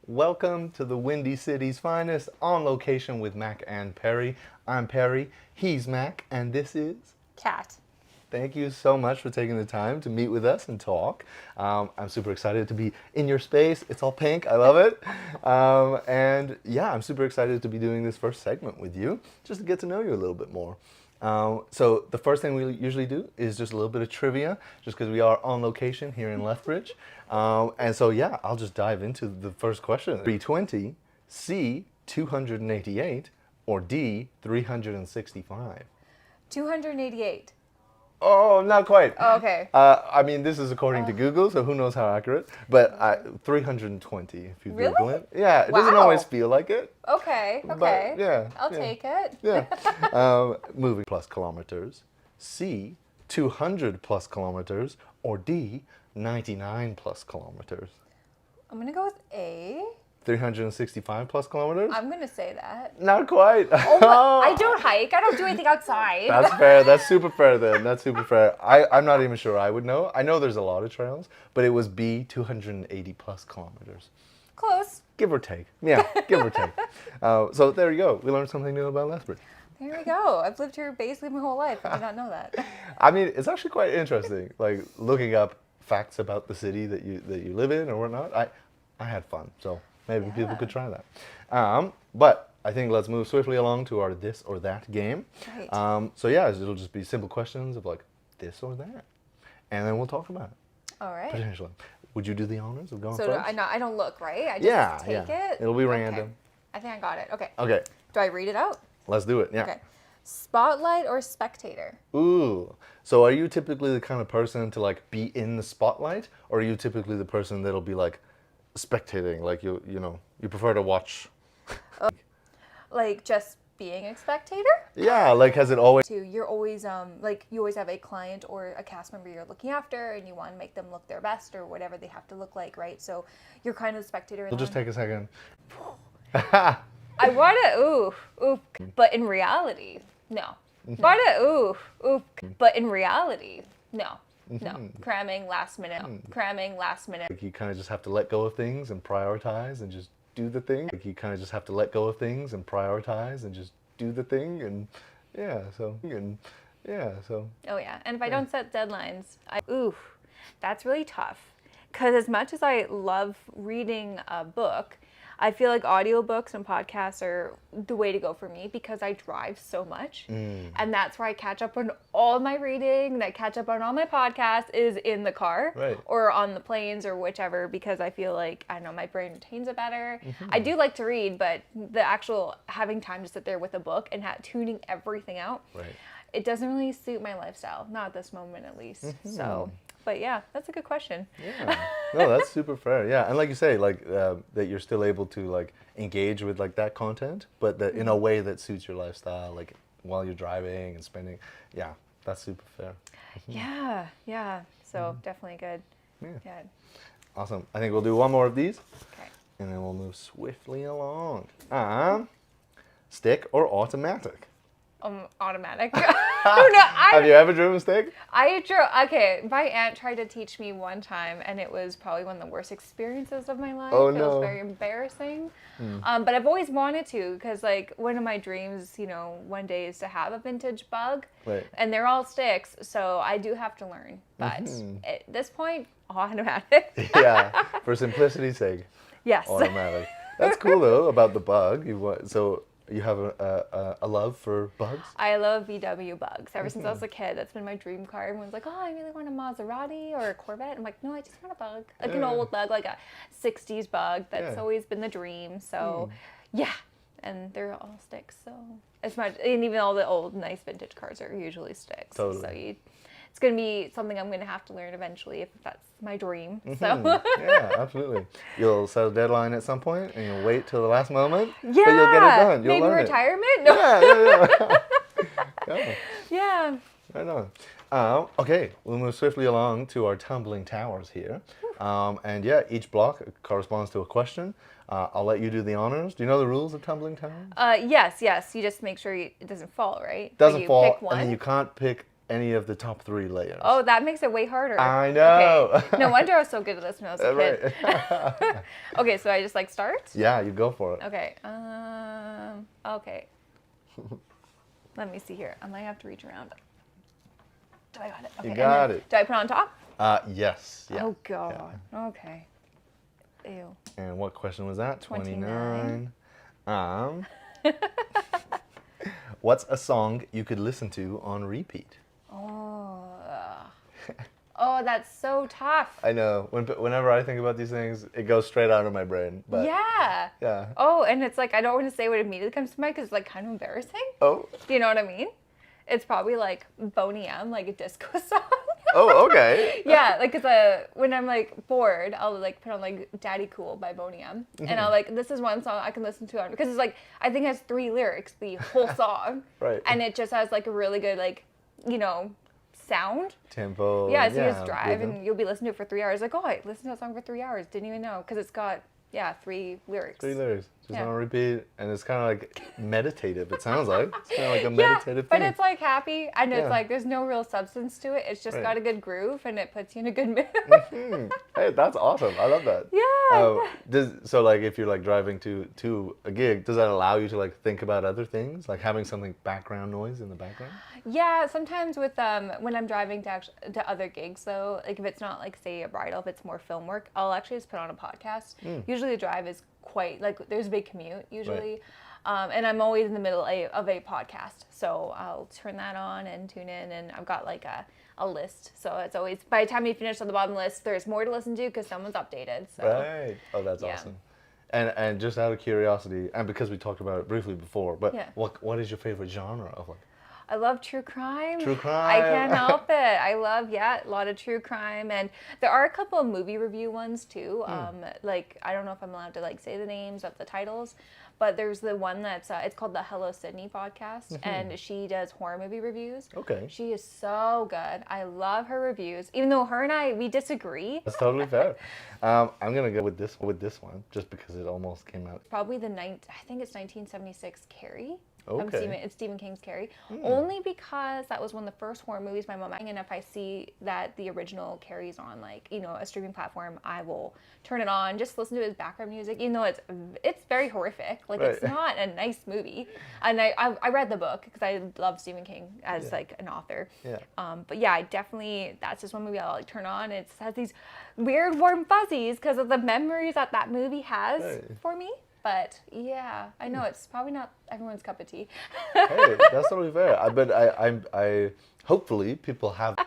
Welcome to the Windy City's finest, on location with Mac and Perry. I'm Perry, he's Mac, and this is Katt. Thank you so much for taking the time to meet with us and talk. I'm super excited to be in your space. It's all pink. I love it. And yeah, I'm super excited to be doing this first segment with you, just to get to know you a little bit more. So the first thing we usually do is just a little bit of trivia, just because we are on location here in Lethbridge. And so yeah, I'll just dive into the first question. 320, C, 288, or D, 365? 288. Oh, not quite. Oh, okay. I mean, this is according to Google, so who knows how accurate. But 320, if you Really? Google it. Yeah, it doesn't Wow. always feel like it. Okay, okay. But yeah. I'll take it. Yeah. Moving plus kilometers. C, 200 plus kilometers. Or D, 99 plus kilometers. I'm going to go with A. 365 plus kilometers? I'm going to say that. Not quite. Oh, I don't hike. I don't do anything outside. That's fair. That's super fair then. That's super fair. I'm not even sure I would know. I know there's a lot of trails, but it was B, 280 plus kilometers. Close. Give or take. Yeah, give or take. So there you go. We learned something new about Lethbridge. There we go. I've lived here basically my whole life. I did not know that. I mean, it's actually quite interesting, like looking up facts about the city that you live in or whatnot. I had fun, so maybe people could try that. But I think let's move swiftly along to our this or that game. Right. So yeah, it'll just be simple questions of like this or that, and then we'll talk about it. All right. Potentially. Would you do the honors of going So first? I don't look, right? I just take it? It'll be Okay. random. I think I got it. Okay. Okay, Do I read it out? let's do it. Yeah. Okay. Spotlight or spectator? Ooh. So are you typically the kind of person to like be in the spotlight, or are you typically the person that'll be like spectating, like you prefer to watch? Like just being a spectator? Yeah, like has it always You're always like you always have a client or a cast member you're looking after, and you want to make them look their best or whatever they have to look like, right? So you're kind of the spectator. We'll just take a second. I want to but in reality, no. Want to but in reality, no. No. Cramming last minute. Cramming last minute. Like you kind of just have to let go of things and prioritize and just do the thing. Like you kind of just have to let go of things and prioritize and just do the thing, and yeah, so. Oh yeah, and if I don't set deadlines, that's really tough. Because as much as I love reading a book, I feel like audiobooks and podcasts are the way to go for me because I drive so much. And that's where I catch up on all my reading, and I catch up on all my podcasts is in the car or on the planes or whichever, because I feel like, I know, my brain retains it better. I do like to read, but the actual having time to sit there with a book and tuning everything out, it doesn't really suit my lifestyle. Not at this moment, at least. So... But yeah, that's a good question. Yeah, no, that's super fair. Yeah, and like you say, like that you're still able to like engage with like that content, but that in a way that suits your lifestyle, like while you're driving and spending. Yeah, that's super fair. Yeah. So definitely good. Yeah. Awesome. I think we'll do one more of these. Okay. And then we'll move swiftly along. Stick or automatic? Automatic. No, Have you ever driven stick? I drove. Okay, my aunt tried to teach me one time, and it was probably one of the worst experiences of my life. Oh, It no. was very embarrassing. But I've always wanted to, because like one of my dreams, one day is to have a vintage bug, and they're all sticks. So I do have to learn. But at this point, automatic. Yeah, for simplicity's sake. Yes. Automatic. That's cool though about the bug. You have a love for bugs? I love VW bugs. Ever since I was a kid, that's been my dream car. Everyone's like, oh, I really want a Maserati or a Corvette. I'm like, no, I just want a bug. Like an old bug, like a 60s bug. That's always been the dream. So, yeah. And they're all sticks. So, and even all the old, nice vintage cars are usually sticks. Totally. So, it's going to be something I'm going to have to learn eventually if that's my dream. So yeah, absolutely. You'll set a deadline at some point and you'll wait till the last moment. Yeah. But you'll get it done. You'll maybe learn retirement? No. Yeah. Yeah. Right on. Okay, we'll move swiftly along to our tumbling towers here. And yeah, each block corresponds to a question. I'll let you do the honors. Do you know the rules of tumbling towers? Yes. You just make sure it doesn't fall, right? Doesn't fall, pick one. and then you can't pick any of the top 3 layers. Oh, that makes it way harder. I know. Okay. No wonder I was so good at this when I was a kid. Right. Okay, so I just like start? Yeah, you go for it. Okay. Okay. Let me see here. I might have to reach around. Do I got it? Okay. You got it. Do I put it on top? Yes. Yeah. Oh, God. Yeah. Okay. Ew. And what question was that? 29. What's a song you could listen to on repeat? Oh, that's so tough. I know. Whenever I think about these things, it goes straight out of my brain. But Yeah. Yeah. Oh, and it's like, I don't want to say what immediately comes to mind because it's like kind of embarrassing. Oh. Do you know what I mean? It's probably like Boney M, like a disco song. Oh, okay. Yeah, like when I'm like bored, I'll like put on like Daddy Cool by Boney M, and I'll like, this is one song I can listen to on, because it's like, I think it has 3 lyrics, the whole song. Right. And it just has like a really good like, sound. Tempo. Yeah, so you just drive rhythm. and you'll be listening to it for 3 hours. Like, oh, I listened to that song for 3 hours. Didn't even know, because it's got 3 lyrics. 3 lyrics. Just Yeah. on repeat. And it's kind of like meditative, it sounds like. It's kind of like a meditative but thing. it's like happy, and it's Yeah. like there's no real substance to it. It's just Right. got a good groove, and it puts you in a good mood. Hey, that's awesome. I love that. Yeah. So like if you're like driving to a gig, does that allow you to like think about other things? Like having something background noise in the background? Yeah, sometimes with when I'm driving to other gigs though, like if it's not like say a bridal, if it's more film work, I'll actually just put on a podcast. Usually the drive is quite like there's a big commute usually, and I'm always in the middle of a podcast, so I'll turn that on and tune in, and I've got like a list, so it's always by the time you finish on the bottom list, there's more to listen to because someone's updated. So. Right. Oh, that's awesome. And just out of curiosity, and because we talked about it briefly before, but what is your favorite genre of like? I love true crime. True crime. I can't help it. I love, a lot of true crime. And there are a couple of movie review ones too. Like, I don't know if I'm allowed to like say the names of the titles, but there's the one that's, it's called the Hello Sydney podcast, and she does horror movie reviews. Okay. She is so good. I love her reviews, even though her and I, we disagree. That's totally fair. I'm going to go with this one, just because it almost came out. Probably I think it's 1976 Carrie. Okay. It's Stephen King's Carrie. Only because that was one of the first horror movies my mom, and if I see that the original Carrie's on like, a streaming platform, I will turn it on, just listen to his background music, even though it's very horrific. Like, it's not a nice movie. And I read the book because I love Stephen King as like an author. Yeah. But yeah, that's just one movie I'll like turn on. It has these weird warm fuzzies because of the memories that movie has for me. But yeah, I know it's probably not everyone's cup of tea. Hey, that's totally fair. But I hopefully people have.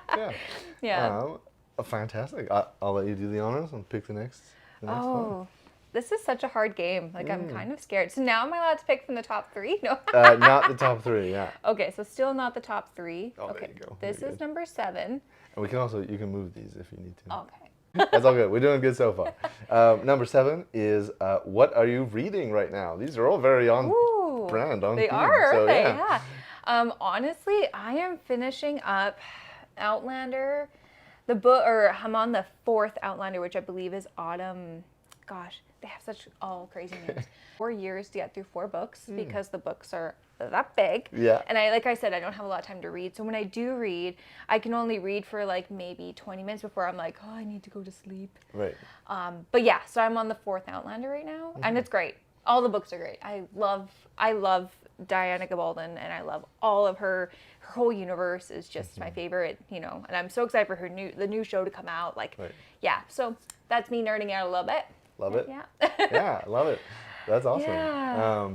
Fantastic. I'll let you do the honors and pick the next one. This is such a hard game. Like, I'm kind of scared. So now am I allowed to pick from the top 3? No. Not the top 3. Yeah. Okay, so still not the top 3. Oh, okay. there you go. This is number 7. And you can move these if you need to. Okay. That's all good. We're doing good so far. Number 7 is what are you reading right now? These are all very on brand. On they theme. are, so, aren't they? Yeah. Honestly, I am finishing up Outlander, the book, or I'm on the 4th Outlander, which I believe is Autumn. Gosh, they have such all crazy names. 4 years to get through 4 books because the books are that big. Yeah. And like I said, I don't have a lot of time to read. So when I do read, I can only read for like maybe 20 minutes before I'm like, oh, I need to go to sleep. Right. But yeah, so I'm on the 4th Outlander right now, and it's great. All the books are great. I love Diana Gabaldon, and I love all of her whole universe is just my favorite, and I'm so excited for the new show to come out. Like, yeah. So that's me nerding out a little bit. Love it. Yeah. Yeah, love it. That's awesome. Yeah.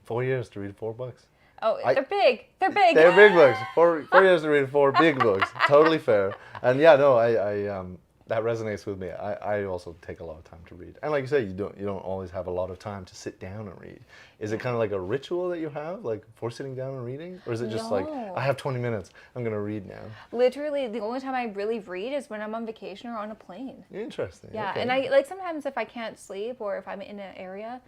4 years to read 4 books. Oh, they're big. They're big. They're big books. 4 years to read 4 big books. Totally fair. And yeah, no, I that resonates with me. I also take a lot of time to read. And like you say, you don't always have a lot of time to sit down and read. Is it kind of like a ritual that you have, like for sitting down and reading? Or is it just like, I have 20 minutes, I'm going to read now? Literally, the only time I really read is when I'm on vacation or on a plane. Interesting. Yeah, okay. and I like sometimes if I can't sleep or if I'm in an area,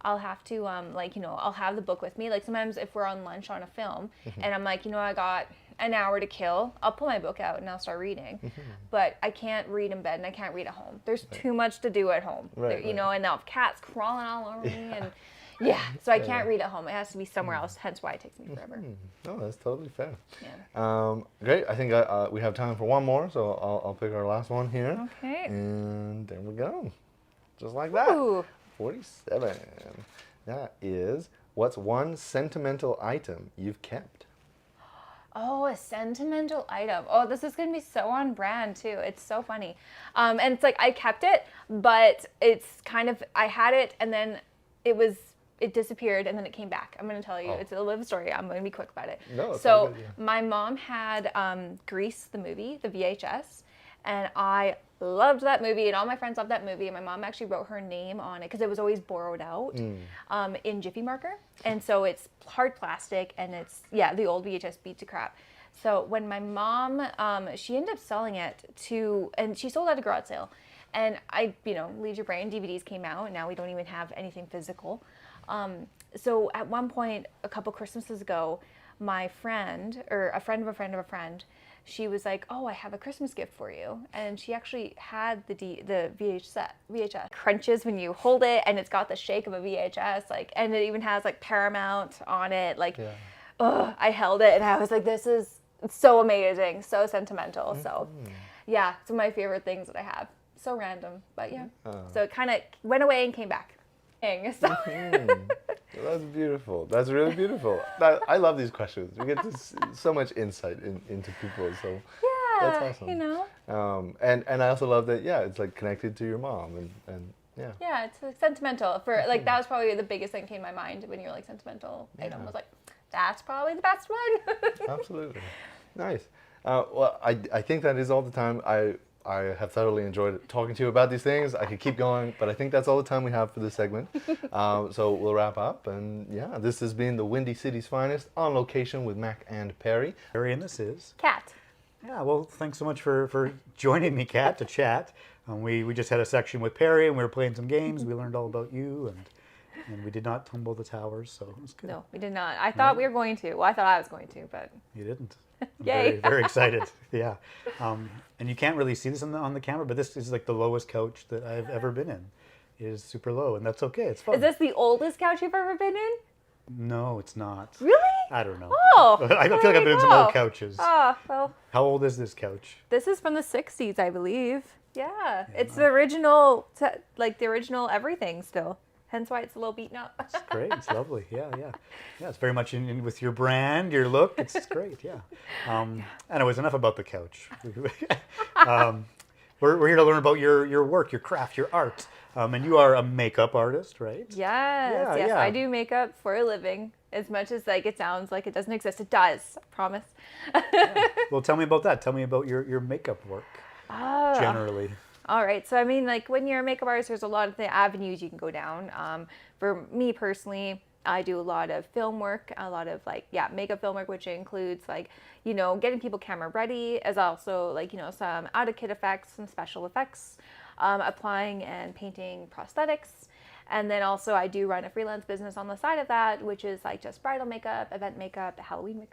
I'll have to I'll have the book with me. Like sometimes if we're on lunch on a film and I'm like, I got an hour to kill, I'll pull my book out and I'll start reading. But I can't read in bed and I can't read at home. There's too much to do at home. And I'll have cats crawling all over me and Yeah, so I can't read at home. It has to be somewhere else, hence why it takes me forever. No, that's totally fair. Yeah. Great. I think we have time for one more, so I'll pick our last one here. Okay. And there we go. Just like that. Ooh. 47. That is, what's one sentimental item you've kept? Oh, a sentimental item. Oh, this is going to be so on brand too. It's so funny. And it's like I kept it, but it's kind of, I had it and then it disappeared and then it came back. I'm going to tell you. It's a little story. I'm going to be quick about it. No, it's so all good, yeah. my mom had Grease, the movie, the VHS, and I loved that movie and all my friends loved that movie, and my mom actually wrote her name on it because it was always borrowed out in Jiffy marker, and so it's hard plastic and it's the old VHS beat to crap. So when my mom she ended up selling it and she sold at a garage sale, and I Leave Your Brain DVDs came out and now we don't even have anything physical. So at one point a couple Christmases ago, my friend, or a friend of a friend of a friend, she was like, "Oh, I have a Christmas gift for you," and she actually had the VHS crunches when you hold it, and it's got the shake of a VHS, and it even has Paramount on it, I held it and I was like, "This is so amazing, so sentimental." So, yeah, it's one of my favorite things that I have. So random, but yeah. So it kind of went away and came back. So. That's beautiful. That's really beautiful. I love these questions. We get so much insight into people. So that's awesome. And I also love that. Yeah, it's connected to your mom and yeah. Yeah, it's sentimental. For that was probably the biggest thing that came to my mind when you're sentimental item was that's probably the best one. Absolutely. Nice. Well, I think that is all the time. I have thoroughly enjoyed talking to you about these things. I could keep going, but I think that's all the time we have for this segment. So we'll wrap up. And yeah, this has been the Windy City's Finest on location with Mac and Perry. Perry, and this is Katt. Yeah, well, thanks so much for joining me, Katt, to chat. We just had a section with Perry, and we were playing some games. We learned all about you, and we did not tumble the towers, so it was good. No, we did not. I thought we were going to. Well, I thought I was going to, but... You didn't. Yay. Very, very excited. Yeah. And you can't really see this on the camera, but this is the lowest couch that I've ever been in. It is super low, and that's okay. It's fun. Is this the oldest couch you've ever been in? No, it's not. Really? I don't know. Oh. I feel like I've been in some old couches. Oh, well. How old is this couch? This is from the 60s, I believe. Yeah. It's the original, the original everything still. Hence why it's a little beaten up. It's great. It's lovely. Yeah. It's very much in with your brand, your look. It's great. Yeah. Anyways, enough about the couch. We're here to learn about your work, your craft, your art. And you are a makeup artist, right? Yes. Yeah. I do makeup for a living. As much as it sounds like it doesn't exist, it does. I promise. Yeah. Well, tell me about that. Tell me about your makeup work generally. All right. So, when you're a makeup artist, there's a lot of the avenues you can go down. For me personally, I do a lot of film work, a lot of makeup film work, which includes getting people camera ready, as also some out of kit effects, some special effects, applying and painting prosthetics. And then also I do run a freelance business on the side of that, which is just bridal makeup, event makeup, Halloween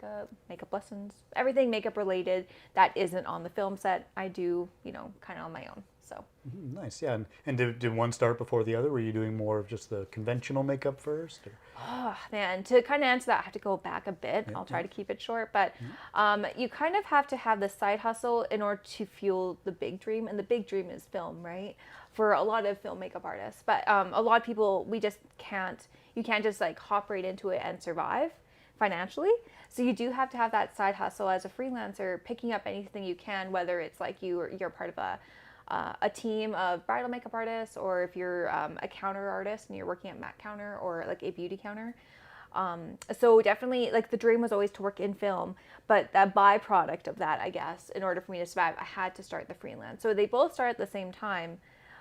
makeup lessons, everything makeup related that isn't on the film set. I do, kind of on my own. So nice, yeah. And did one start before the other? Were you doing more of just the conventional makeup first? Or? Oh man, to kind of answer that, I have to go back a bit. I'll try to keep it short, but you kind of have to have the side hustle in order to fuel the big dream, and the big dream is film, right? For a lot of film makeup artists, but a lot of people, you can't just hop right into it and survive financially. So you do have to have that side hustle as a freelancer, picking up anything you can, whether it's you're part of a team of bridal makeup artists, or if you're a counter artist and you're working at Mac Counter or a beauty counter. So definitely the dream was always to work in film, but that byproduct of that, I guess, in order for me to survive, I had to start the freelance. So they both start at the same time,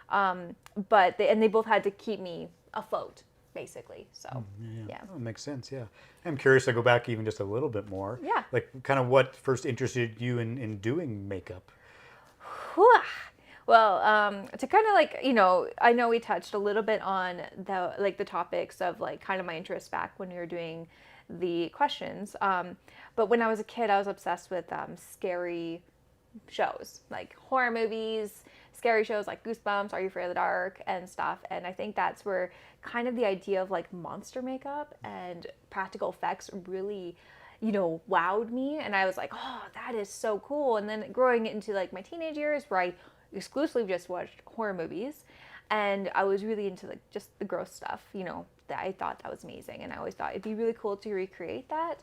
but they both had to keep me afloat, basically. So yeah. Oh, makes sense. Yeah. I'm curious to go back even just a little bit more. Yeah. Kind of what first interested you in doing makeup? Well, to kind of I know we touched a little bit on the topics of kind of my interest back when we were doing the questions. But when I was a kid, I was obsessed with scary shows, horror movies, scary shows like Goosebumps, Are You Afraid of the Dark, and stuff. And I think that's where kind of the idea of like monster makeup and practical effects really, you know, wowed me. And I was like, oh, that is so cool. And then growing into like my teenage years where I exclusively just watched horror movies, and I was really into like just the gross stuff, you know, that I thought that was amazing. And I always thought it'd be really cool to recreate that.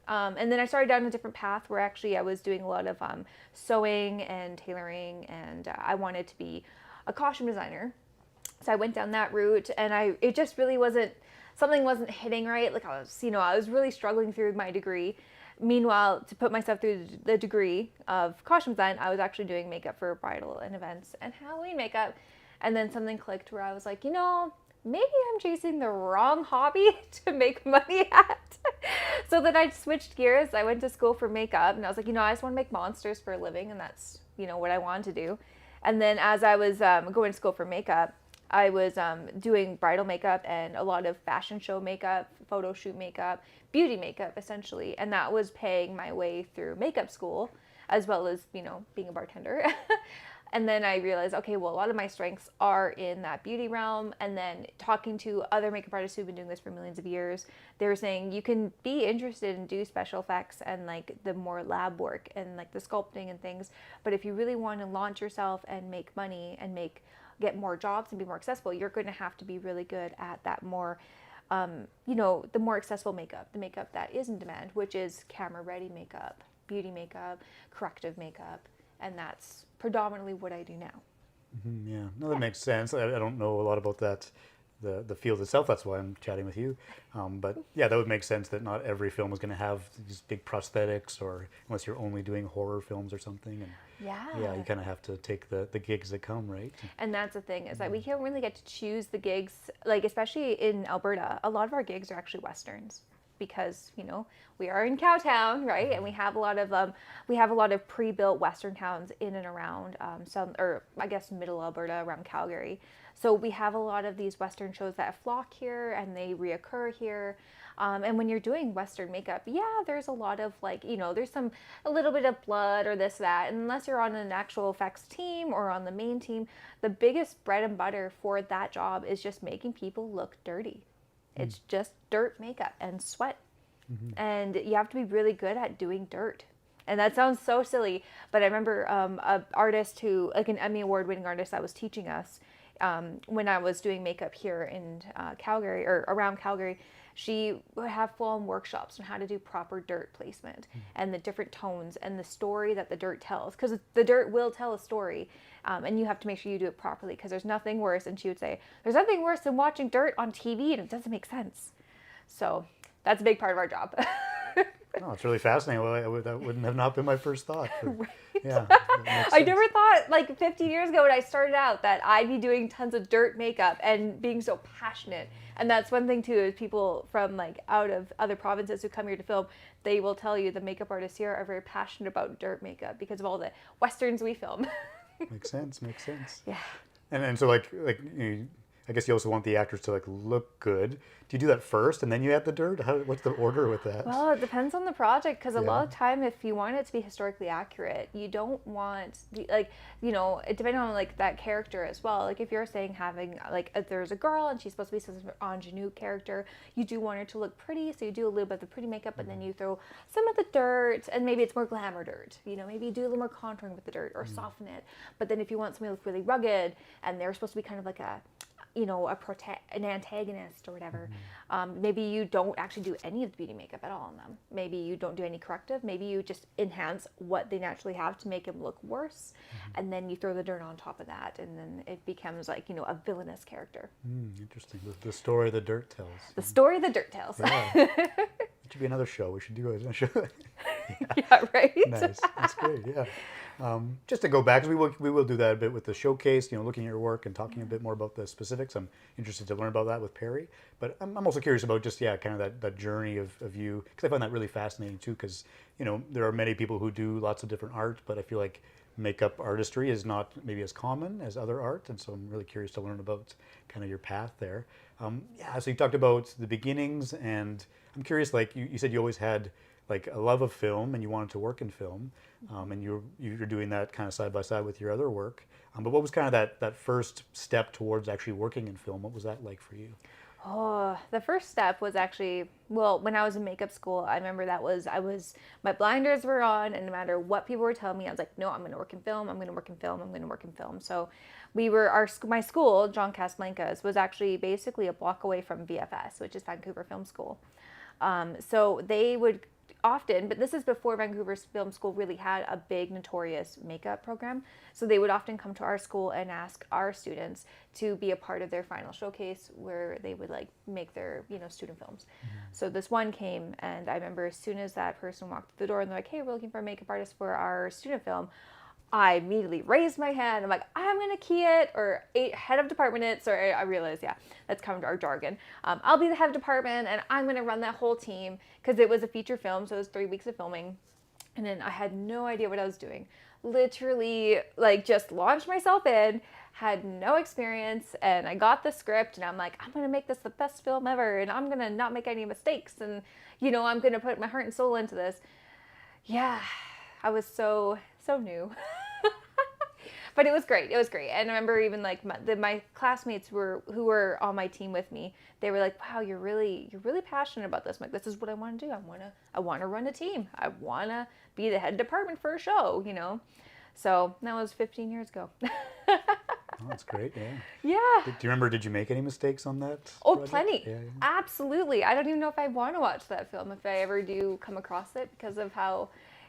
And then I started down a different path where actually I was doing a lot of sewing and tailoring, and I wanted to be a costume designer. So I went down that route, and it just really something wasn't hitting right. Like I was really struggling through my degree. Meanwhile, to put myself through the degree of costume design, I was actually doing makeup for bridal and events and Halloween makeup. And then something clicked where I was like, you know, maybe I'm chasing the wrong hobby to make money at. So then I switched gears. I went to school for makeup, and I was like, you know, I just want to make monsters for a living, and that's, you know, what I wanted to do. And then as I was going to school for makeup, I was doing bridal makeup and a lot of fashion show makeup, photo shoot makeup, beauty makeup, essentially. And that was paying my way through makeup school, as well as, you know, being a bartender. And then I realized, okay, well, a lot of my strengths are in that beauty realm. And then talking to other makeup artists who've been doing this for millions of years, they were saying you can be interested in do special effects and like the more lab work and like the sculpting and things. But if you really want to launch yourself and make money and get more jobs and be more accessible, you're going to have to be really good at that more, you know, the more accessible makeup, the makeup that is in demand, which is camera ready makeup, beauty makeup, corrective makeup. And that's predominantly what I do now. Yeah, no, that makes sense. I don't know a lot about that, the field itself. That's why I'm chatting with you. But yeah, that would make sense that not every film is going to have these big prosthetics, or unless you're only doing horror films or something. And yeah, you kind of have to take the gigs that come, right? And that's the thing, is that we don't really get to choose the gigs, like especially in Alberta, a lot of our gigs are actually Westerns. Because, you know, we are in Cowtown, right? And we have a lot of pre-built Western towns in and around middle Alberta, around Calgary. So we have a lot of these Western shows that flock here, and they reoccur here. And when you're doing Western makeup, yeah, there's a lot of like, you know, there's a little bit of blood or this, that. And unless you're on an actual effects team or on the main team, the biggest bread and butter for that job is just making people look dirty. It's just dirt makeup and sweat. And you have to be really good at doing dirt. And that sounds so silly, but I remember an artist who, like an Emmy Award winning artist that was teaching us when I was doing makeup here in Calgary, or around Calgary, she would have full-on workshops on how to do proper dirt placement and the different tones and the story that the dirt tells. Because the dirt will tell a story, and you have to make sure you do it properly, because there's nothing worse. And she would say, there's nothing worse than watching dirt on TV and it doesn't make sense. So that's a big part of our job. Oh, it's really fascinating. Well, that wouldn't have not been my first thought. Right? Yeah, I never thought, like 50 years ago when I started out, that I'd be doing tons of dirt makeup and being so passionate. And that's one thing too, is people from like out of other provinces who come here to film, they will tell you the makeup artists here are very passionate about dirt makeup because of all the Westerns we film. Makes sense. Yeah. And so like I guess you also want the actors to like look good. Do you do that first and then you add the dirt? What's the order with that? Well, it depends on the project, because a lot of time, if you want it to be historically accurate, you don't want it depending on like that character as well. Like if you're saying having like if there's a girl and she's supposed to be some sort of ingenue character, you do want her to look pretty, so you do a little bit of the pretty makeup, but then you throw some of the dirt, and maybe it's more glamour dirt. You know, maybe you do a little more contouring with the dirt or soften it. But then if you want somebody to look really rugged and they're supposed to be kind of like an antagonist or whatever. Maybe you don't actually do any of the beauty makeup at all on them. Maybe you don't do any corrective. Maybe you just enhance what they naturally have to make them look worse, and then you throw the dirt on top of that, and then it becomes like, a villainous character. Interesting. The story the dirt tells. The story the dirt tells. Yeah. It should be another show. We should do a show. Yeah, right? Nice. That's great, yeah. Just to go back, 'cause we will do that a bit with the showcase, looking at your work and talking a bit more about the specifics. I'm interested to learn about that with Perry. But I'm also curious about just, kind of that journey of you, because I find that really fascinating too, because, there are many people who do lots of different art, but I feel like makeup artistry is not maybe as common as other art. And so I'm really curious to learn about kind of your path there. So you talked about the beginnings, and I'm curious, like you said, you always had like a love of film, and you wanted to work in film, and you're doing that kind of side by side with your other work. But what was kind of that first step towards actually working in film? What was that like for you? Oh, the first step was actually, well, when I was in makeup school, I remember my blinders were on, and no matter what people were telling me, I was like, no, I'm going to work in film, I'm going to work in film, I'm going to work in film. So my school, John Casablancas, was actually basically a block away from VFS, which is Vancouver Film School. So they would often, but this is before Vancouver Film School really had a big notorious makeup program. So they would often come to our school and ask our students to be a part of their final showcase where they would like make their, student films. So this one came, and I remember as soon as that person walked through the door and they're like, hey, we're looking for a makeup artist for our student film, I immediately raised my hand. I'm like, I'm going to key it, or head of department. Sorry, I realized, that's kind of our jargon. I'll be the head of department, and I'm going to run that whole team, because it was a feature film, so it was 3 weeks of filming. And then I had no idea what I was doing. Literally, like, just launched myself in, had no experience, and I got the script, and I'm like, I'm going to make this the best film ever, and I'm going to not make any mistakes, and, I'm going to put my heart and soul into this. Yeah, I was so new. But it was great. It was great. And I remember even like my classmates who were on my team with me, they were like, wow, you're really passionate about this. I'm like, this is what I want to do. I want to run a team. I want to be the head department for a show, So that was 15 years ago. Oh, that's great. Yeah. Yeah. Do you remember, did you make any mistakes on that? Oh, project? plenty. Yeah. Absolutely. I don't even know if I want to watch that film if I ever do come across it, because of how,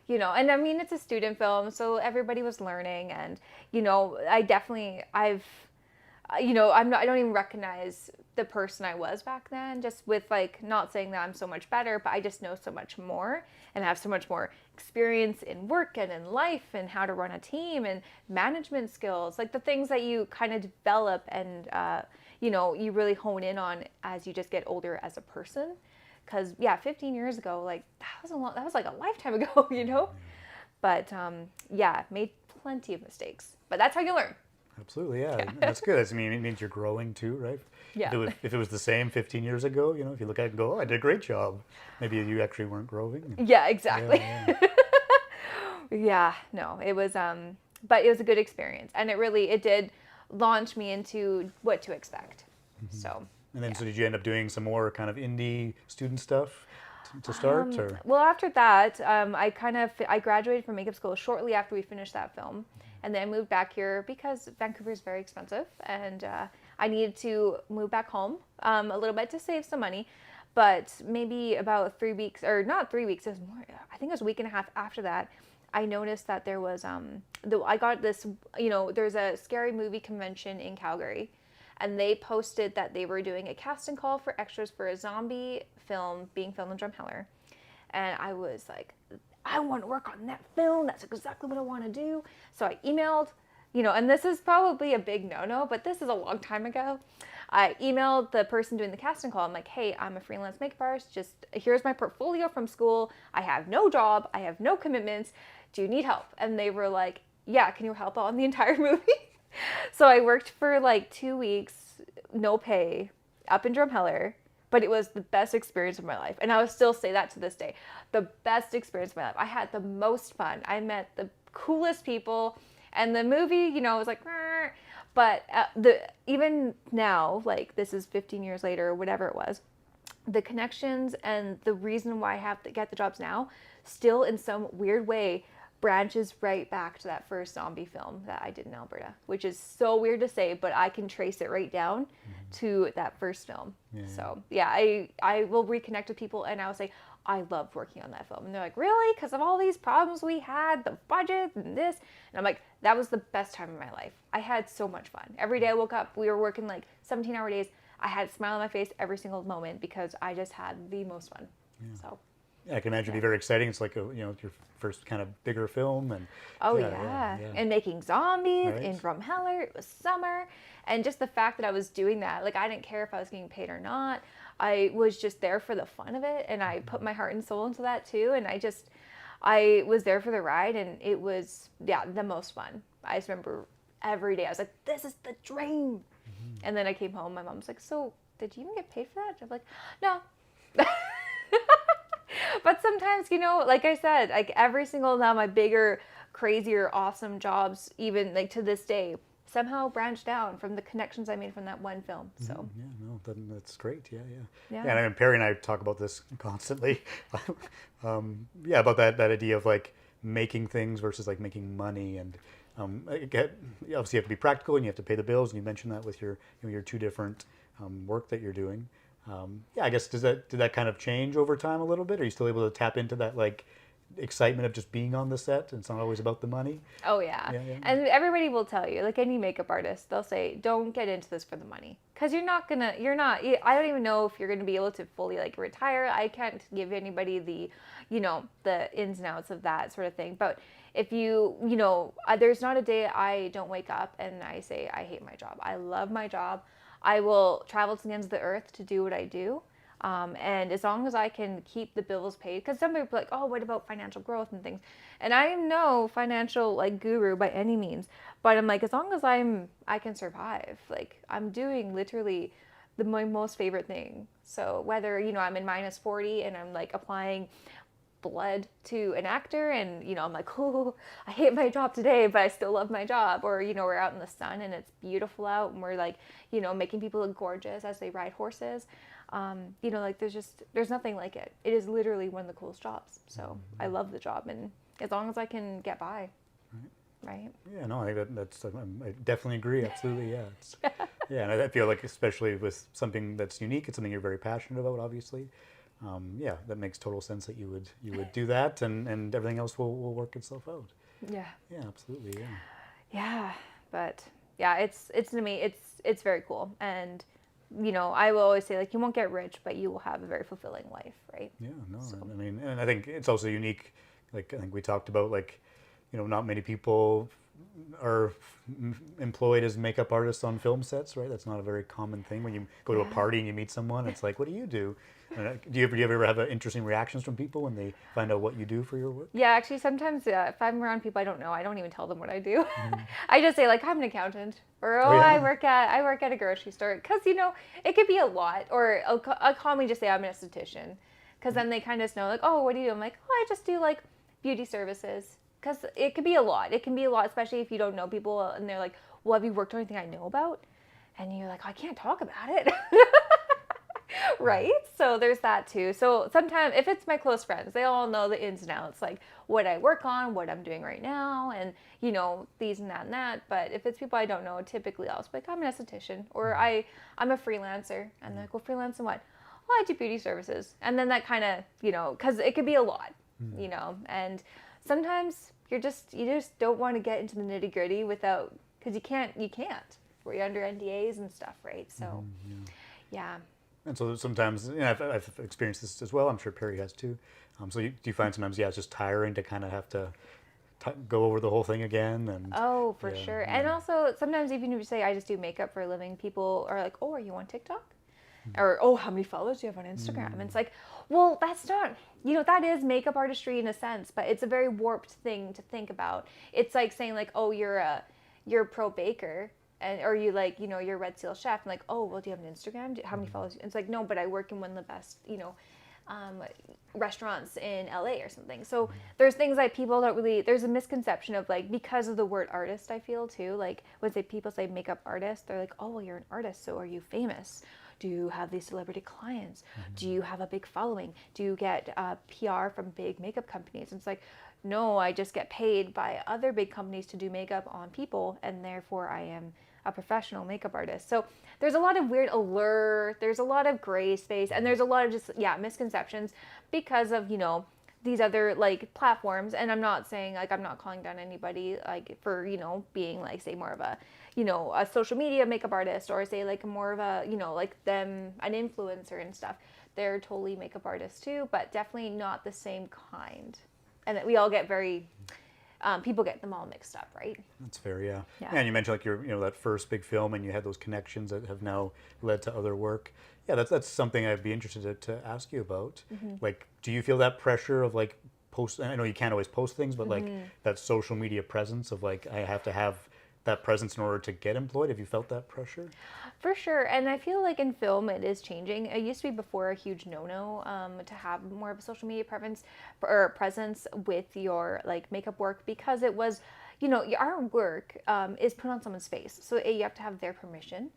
and I mean, it's a student film, so everybody was learning, and, I don't even recognize the person I was back then, just with like, not saying that I'm so much better, but I just know so much more and have so much more experience in work and in life and how to run a team and management skills, like the things that you kind of develop and, you really hone in on as you just get older as a person. Because 15 years ago, like that was like a lifetime ago, But made plenty of mistakes. But that's how you learn. Absolutely, yeah. That's good. I mean, it means you're growing too, right? Yeah. If it was the same 15 years ago, if you look at it and go, oh, I did a great job. Maybe you actually weren't growing. Yeah, exactly. Yeah. No, it was, but it was a good experience. And it did launch me into what to expect. Mm-hmm. So. And then, so did you end up doing some more kind of indie student stuff to start? Or? Well, after that, I graduated from makeup school shortly after we finished that film. And then I moved back here because Vancouver is very expensive. And I needed to move back home a little bit to save some money. But maybe about 3 weeks, or not 3 weeks, it was more, I think it was a week and a half after that, I noticed that there was, I got this, there's a scary movie convention in Calgary. And they posted that they were doing a casting call for extras for a zombie film being filmed in Drumheller. And I was like, I want to work on that film. That's exactly what I want to do. So I emailed, and this is probably a big no-no, but this is a long time ago. I emailed the person doing the casting call. I'm like, hey, I'm a freelance makeup artist. Just here's my portfolio from school. I have no job. I have no commitments. Do you need help? And they were like, yeah, can you help out on the entire movie? So I worked for like 2 weeks, no pay, up in Drumheller, but it was the best experience of my life. And I would still say that to this day. The best experience of my life. I had the most fun. I met the coolest people. And the movie, was like, but even now, like this is 15 years later or whatever it was, the connections and the reason why I have to get the jobs now still in some weird way branches right back to that first zombie film that I did in Alberta, which is so weird to say, but I can trace it right down to that first film. Yeah. So I will reconnect with people and I will say, I loved working on that film. And they're like, really? Because of all these problems we had, the budget and this. And I'm like, that was the best time of my life. I had so much fun. Every day I woke up, we were working like 17-hour days. I had a smile on my face every single moment because I just had the most fun. Yeah. So. Yeah, I can imagine it'd be very exciting. It's like your first kind of bigger film, and and making zombies in Drumheller. It was summer, and just the fact that I was doing that, like I didn't care if I was getting paid or not. I was just there for the fun of it, and I put my heart and soul into that too. And I was there for the ride, and it was the most fun. I just remember every day I was like, this is the dream. Mm-hmm. And then I came home. My mom was like, so did you even get paid for that? I'm like, no. But sometimes, like I said, like every single now my bigger, crazier, awesome jobs, even like to this day, somehow branched down from the connections I made from that one film. So yeah, no, that's great. Yeah. Yeah. And I mean, Perry and I talk about this constantly. Yeah, about that idea of like making things versus like making money, and obviously you have to be practical and you have to pay the bills. And you mentioned that with your your two different work that you're doing. Yeah, I guess did that kind of change over time a little bit? Are you still able to tap into that like excitement of just being on the set, and it's not always about the money? Oh yeah. And everybody will tell you, like any makeup artist, they'll say, don't get into this for the money, because I don't even know if you're gonna be able to fully like retire. I can't give anybody the ins and outs of that sort of thing. But if there's not a day I don't wake up and I say I hate my job. I love my job. I will travel to the ends of the earth to do what I do. And as long as I can keep the bills paid, because some people are like, oh, what about financial growth and things? And I am no financial like guru by any means, but I'm like, as long as I can survive, like I'm doing literally my most favorite thing. So whether, I'm in -40 and I'm like applying blood to an actor and, I'm like, oh, I hate my job today, but I still love my job. Or, we're out in the sun and it's beautiful out and we're like, making people look gorgeous as they ride horses. Like there's nothing like it. It is literally one of the coolest jobs. So I love the job, and as long as I can get by, right? Yeah, no, I think I definitely agree. Absolutely, yeah. Yeah, and I feel like especially with something that's unique, it's something you're very passionate about, obviously. Yeah, that makes total sense that you would do that, and everything else will work itself out. Yeah. Yeah, absolutely. Yeah. Yeah, but yeah, it's to me, it's very cool. And I will always say, like, you won't get rich, but you will have a very fulfilling life, right? Yeah, no, so. I mean, and I think it's also unique. Like I think we talked about, like, not many people are employed as makeup artists on film sets, right? That's not a very common thing. When you go to a party and you meet someone, it's like, what do you do? Do you ever have interesting reactions from people when they find out what you do for your work? Yeah, actually, sometimes if I'm around people I don't know, I don't even tell them what I do. I just say, like, I'm an accountant, or I work at a grocery store, because it could be a lot. Or I'll call me, just say I'm an esthetician, because then they kind of know, like, oh, what do you do? I'm like, oh, I just do like beauty services, because it could be a lot. It can be a lot, especially if you don't know people and they're like, well, have you worked on anything I know about? And you're like, I can't talk about it. Right? So there's that too. So sometimes if it's my close friends, they all know the ins and outs, like what I work on, what I'm doing right now, and these and that and that. But if it's people I don't know, typically I'll be like, I'm an esthetician, or I'm a freelancer. And they're like, well, freelance and what? Well, I do beauty services. And then that kind of, because it could be a lot, and sometimes you just don't want to get into the nitty gritty because you can't, we're under NDAs and stuff, right? So yeah. And so sometimes, I've experienced this as well. I'm sure Perry has too. So do you find sometimes, it's just tiring to kind of have to go over the whole thing again? And oh, for sure. And also sometimes even if you say I just do makeup for a living, people are like, oh, are you on TikTok? Or, oh, how many followers do you have on Instagram? And it's like, well, that's not, that is makeup artistry in a sense, but it's a very warped thing to think about. It's like saying like, oh, you're a pro baker. Or you like, you're a Red Seal chef. And like, oh, well, do you have an Instagram? How many followers? It's like, no, but I work in one of the best, restaurants in LA or something. So there's things like people don't really, there's a misconception of like, because of the word artist, I feel too, like when people say makeup artist, they're like, oh, well, you're an artist. So are you famous? Do you have these celebrity clients? Do you have a big following? Do you get PR from big makeup companies? And it's like, no, I just get paid by other big companies to do makeup on people, and therefore I am a professional makeup artist. So there's a lot of weird allure, there's a lot of gray space, and there's a lot of just, misconceptions because of, these other like platforms. And I'm not saying, like, I'm not calling down anybody like for, being like, say, more of a, a social media makeup artist, or say like more of a, like them, an influencer and stuff. They're totally makeup artists too, but definitely not the same kind. And that we all get very, people get them all mixed up, right? That's fair, yeah. And you mentioned like your, that first big film, and you had those connections that have now led to other work. Yeah, that's something I'd be interested to ask you about. Like, do you feel that pressure of like I know you can't always post things, but like that social media presence of like, I have to have that presence in order to get employed? Have you felt that pressure? For sure, and I feel like in film it is changing. It used to be before a huge no-no to have more of a social media presence with your like makeup work, because it was, our work is put on someone's face, so you have to have their permission,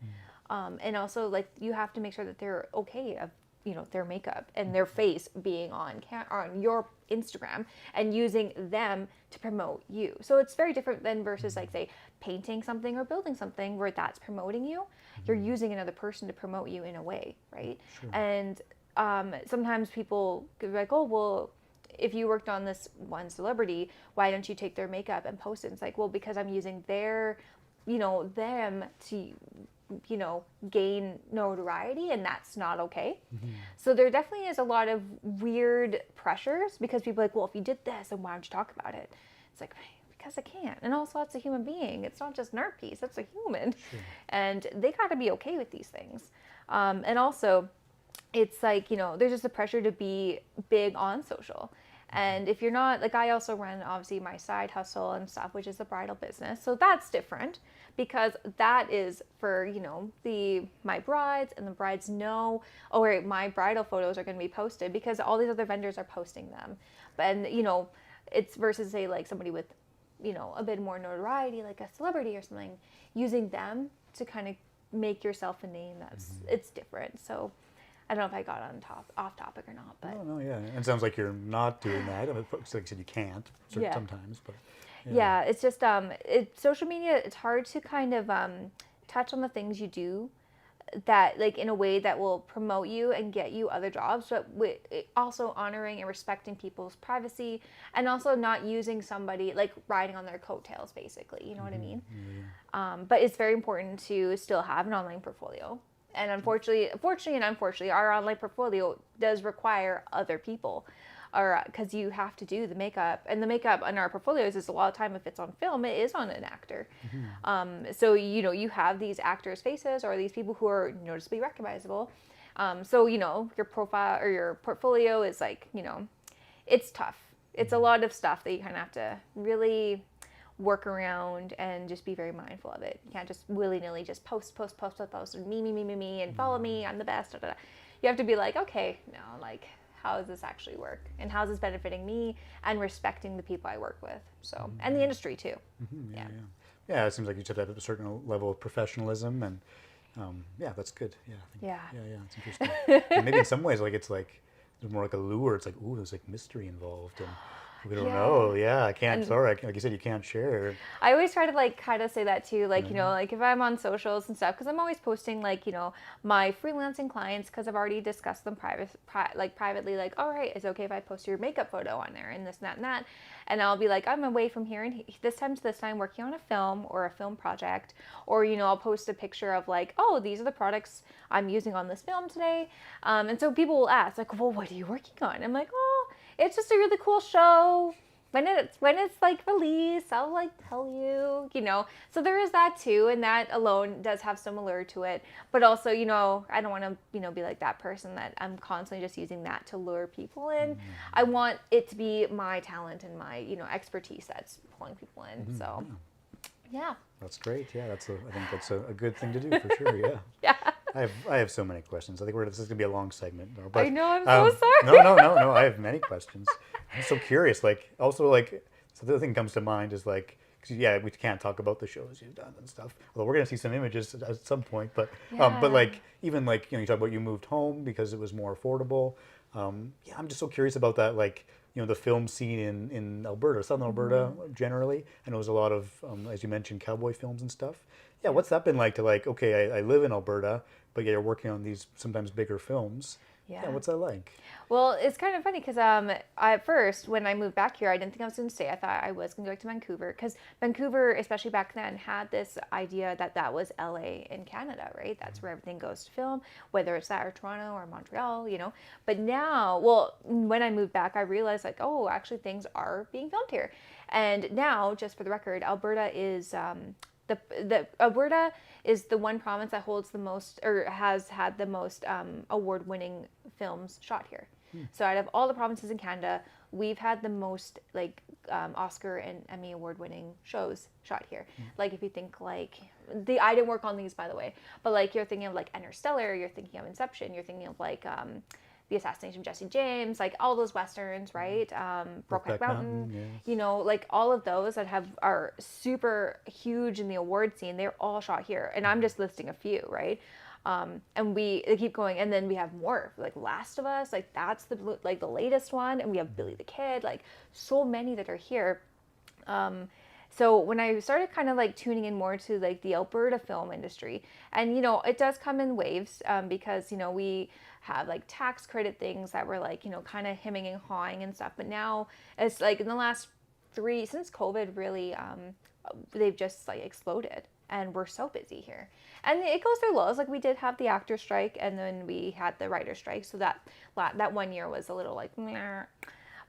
and also like you have to make sure that they're okay of their makeup and their face being on your Instagram and using them to promote you. So it's very different than versus like say painting something or building something where that's promoting you. You're using another person to promote you in a way, right? Sure. And sometimes people could be like, oh, well, if you worked on this one celebrity, why don't you take their makeup and post it? It's like, well, because I'm using them to gain notoriety, and that's not okay. So there definitely is a lot of weird pressures, because people are like, well, if you did this, then why don't you talk about it? It's like, because I can't. And also, it's a human being. It's not just an art piece. It's a human. Sure. And they got to be okay with these things. And also, it's like, there's just a pressure to be big on social. And if you're not, like, I also run obviously my side hustle and stuff, which is the bridal business. So that's different, because that is for, my brides, and the brides know, oh, wait, my bridal photos are going to be posted because all these other vendors are posting them. And, it's versus say like somebody with, a bit more notoriety, like a celebrity or something, using them to kind of make yourself a name. It's different. So I don't know if I got off topic or not, but no, yeah. And it sounds like you're not doing that. I mean, like you said, you can't sometimes, but yeah, it's just social media. It's hard to kind of touch on the things you do that like in a way that will promote you and get you other jobs, but with also honoring and respecting people's privacy, and also not using somebody like riding on their coattails, basically. You know what I mean? But it's very important to still have an online portfolio. And fortunately and unfortunately, our online portfolio does require other people, or because you have to do the makeup, and the makeup on our portfolios is a lot of time, if it's on film, it is on an actor. So you have these actors' faces, or these people who are noticeably recognizable. So your profile or your portfolio is like it's tough. It's a lot of stuff that you kind of have to really work around and just be very mindful of it. You can't just willy-nilly just post and me and follow me, I'm the best. Da, da, da. You have to be like, okay, no, like, how does this actually work, and how is this benefiting me, and respecting the people I work with, so and the industry too. Yeah, it seems like you just have to have a certain level of professionalism, and that's good. It's interesting. And maybe in some ways, like it's like there's more like a lure. It's like, ooh, there's like mystery involved, and we don't know. I can't. Like you said, you can't share. I always try to like kind of say that too, like like if I'm on socials and stuff, because I'm always posting like my freelancing clients, because I've already discussed them privately, like, all right, it's okay if I post your makeup photo on there and this and that, and I'll be like, I'm away from here and this time to this time working on a film or a film project, or I'll post a picture of like, oh, these are the products I'm using on this film today, and so people will ask like, well, what are you working on? I'm like, oh, it's just a really cool show. When it's like released, I'll like tell you, So there is that too, and that alone does have some allure to it. But also, I don't want to, be like that person that I'm constantly just using that to lure people in. I want it to be my talent and my, expertise that's pulling people in. So, yeah. That's great. Yeah, I think that's a good thing to do for sure. Yeah. Yeah. I have so many questions. I think this is gonna be a long segment. But, I know. I'm so sorry. No. I have many questions. I'm so curious. Like, also, like, so the other thing that comes to mind is like, cause, we can't talk about the shows you've done and stuff. Although we're gonna see some images at some point. But like, even like, you talk about you moved home because it was more affordable. I'm just so curious about that. Like, the film scene in Alberta, Southern Alberta generally. I know there's a lot of, as you mentioned, cowboy films and stuff. Yeah, what's that been like to like, okay, I live in Alberta, but you're working on these sometimes bigger films. Yeah, what's that like? Well, it's kind of funny because at first, when I moved back here, I didn't think I was going to stay. I thought I was going to go back to Vancouver, because Vancouver, especially back then, had this idea that was LA in Canada, right? That's where everything goes to film, whether it's that or Toronto or Montreal, But now, well, when I moved back, I realized like, oh, actually things are being filmed here. And now, just for the record, Alberta is Alberta is the one province that holds the most, or has had the most award-winning films shot here. So out of all the provinces in Canada, we've had the most like Oscar and Emmy award-winning shows shot here. Like if you think like I didn't work on these, by the way, but like you're thinking of like Interstellar, you're thinking of Inception, you're thinking of like The Assassination of Jesse James, like all those westerns, right? Brokeback Mountain, yes. you know, like all of those that are super huge in the award scene, they're all shot here, and I'm just listing a few, right? And they keep going, and then we have more like Last of Us, like that's the latest one, and we have Billy the Kid, like so many that are here. So when I started kind of like tuning in more to like the Alberta film industry, and you know it does come in waves because you know we have like tax credit things that were like, you know, kind of hemming and hawing and stuff, but now it's like in the last since COVID really they've just like exploded. And we're so busy here, and it goes through lows. Like we did have the actor strike, and then we had the writer strike. So that 1 year was a little like, meh.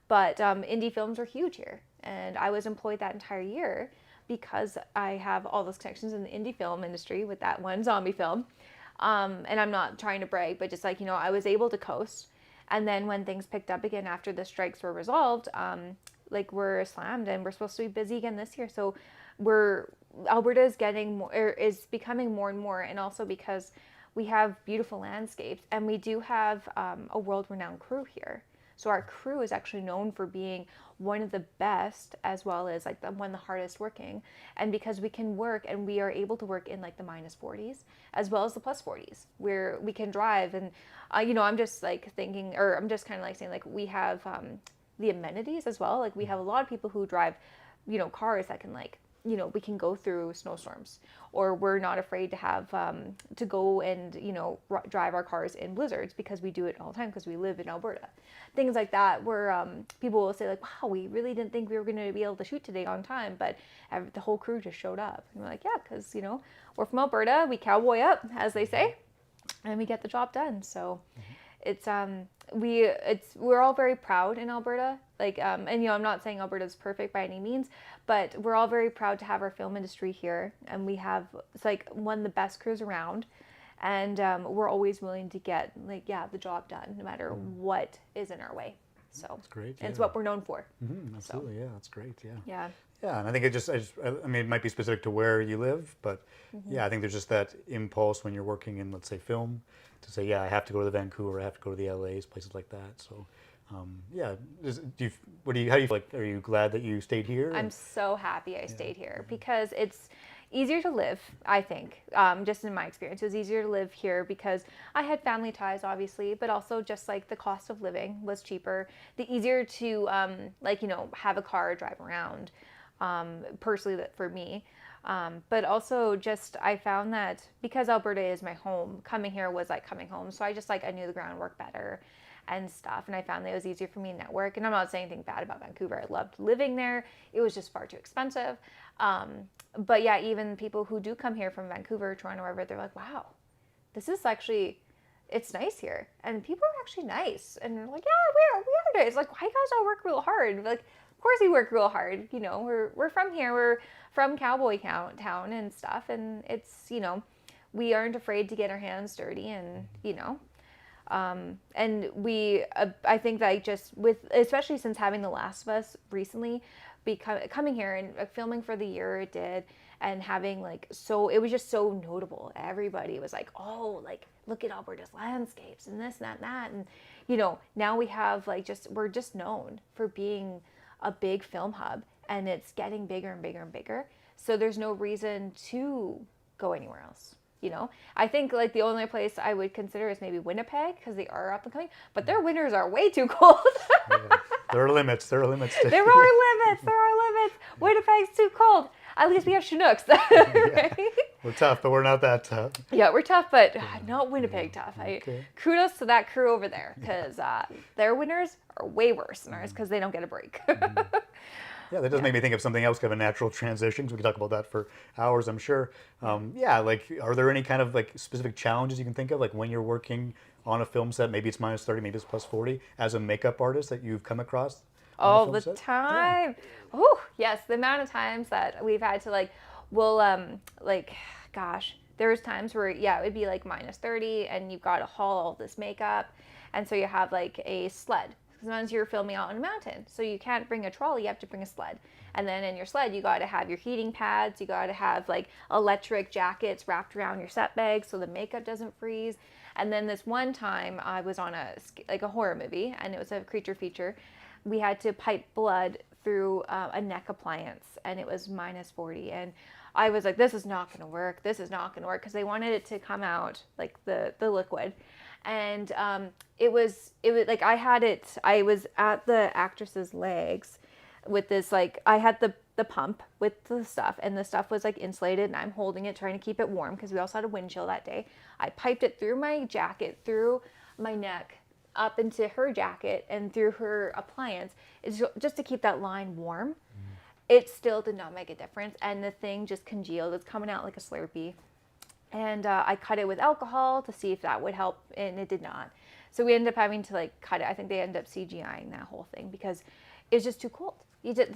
But indie films are huge here, and I was employed that entire year because I have all those connections in the indie film industry with that one zombie film. And I'm not trying to brag, but just like, you know, I was able to coast. And then when things picked up again after the strikes were resolved, like we're slammed, and we're supposed to be busy again this year. So Alberta is getting more, is becoming more and more, and also because we have beautiful landscapes, and we do have a world-renowned crew here. So our crew is actually known for being one of the best, as well as like one of the hardest working. And because we can work, and we are able to work in like the -40s as well as the +40s, where we can drive. And you know, I'm just like thinking, or I'm just kind of like saying, like we have the amenities as well. Like we have a lot of people who drive, you know, cars that can like, you know, we can go through snowstorms, or we're not afraid to have to go and, you know, drive our cars in blizzards, because we do it all the time because we live in Alberta. Things like that, where people will say like, wow, we really didn't think we were going to be able to shoot today on time, but the whole crew just showed up. And we're like, yeah, because, you know, we're from Alberta, we cowboy up, as they say, and we get the job done. So we're all very proud in Alberta, like and you know, I'm not saying Alberta's perfect by any means, but we're all very proud to have our film industry here, and we have, it's like one of the best crews around, and we're always willing to get like, yeah, the job done no matter what is in our way. So that's great. And it's what we're known for. Absolutely. So. Yeah, that's great. Yeah. And I think I mean, it might be specific to where you live, but yeah, I think there's just that impulse when you're working in, let's say, film, to say, yeah, I have to go to the Vancouver, I have to go to the LAs, places like that. So, yeah. How do you feel? Like, are you glad that you stayed here? I'm so happy I stayed here, because it's easier to live, I think, just in my experience. It was easier to live here because I had family ties, obviously, but also just like the cost of living was cheaper. The easier to, like, you know, have a car, drive around, personally for me. But also just, I found that because Alberta is my home, coming here was like coming home. So I just like, I knew the groundwork better and stuff. And I found that it was easier for me to network. And I'm not saying anything bad about Vancouver. I loved living there. It was just far too expensive. But yeah, even people who do come here from Vancouver, Toronto, wherever, they're like, wow, this is actually, it's nice here. And people are actually nice. And they're like, yeah, we are nice. Like, why you guys all work real hard? Like, of course we work real hard. You know, we're from here. We're from cowboy town and stuff. And it's, you know, we aren't afraid to get our hands dirty, and, you know, and we, I think that just especially since having The Last of Us recently, coming here and filming for the year it did, and having like, so it was just so notable. Everybody was like, oh, like, look at Alberta's landscapes and this and that and that. And, you know, now we have like, we're just known for being a big film hub, and it's getting bigger and bigger and bigger. So there's no reason to go anywhere else. You know, I think like the only place I would consider is maybe Winnipeg, because they are up and coming, but their winters are way too cold. There are limits. There are limits. There are limits. Winnipeg's too cold. At least we have Chinooks. Right? We're tough, but we're not that tough. Yeah, we're tough, but not Winnipeg tough. Kudos to that crew over there, because their winters are way worse than ours, because they don't get a break. Yeah, that does make me think of something else, kind of a natural transition, because we could talk about that for hours, I'm sure. Yeah, like, are there any kind of like specific challenges you can think of, like when you're working on a film set, maybe it's -30, maybe it's +40, as a makeup artist that you've come across? All the time. Yeah. Oh, yes, the amount of times that we've had to like, like, gosh, there was times where, yeah, it would be like -30, and you've got to haul all this makeup, and so you have like a sled Sometimes you're filming out on a mountain, so you can't bring a trolley, you have to bring a sled. And then in your sled, you got to have your heating pads, you got to have like electric jackets wrapped around your set bags so the makeup doesn't freeze. And then this one time I was on a horror movie, and it was a creature feature. We had to pipe blood through a neck appliance, and it was -40. And I was like, this is not going to work. This is not going to work, because they wanted it to come out like the liquid. And it was like I was at the actress's legs with this, like, I had the pump with the stuff, and the stuff was like insulated, and I'm holding it, trying to keep it warm because we also had a wind chill that day. I piped it through my jacket, through my neck, up into her jacket, and through her appliance, it's just to keep that line warm. It still did not make a difference, and the thing just congealed. It's coming out like a Slurpee. And I cut it with alcohol to see if that would help, and it did not. So we ended up having to like cut it. I think they ended up CGIing that whole thing because it's just too cold.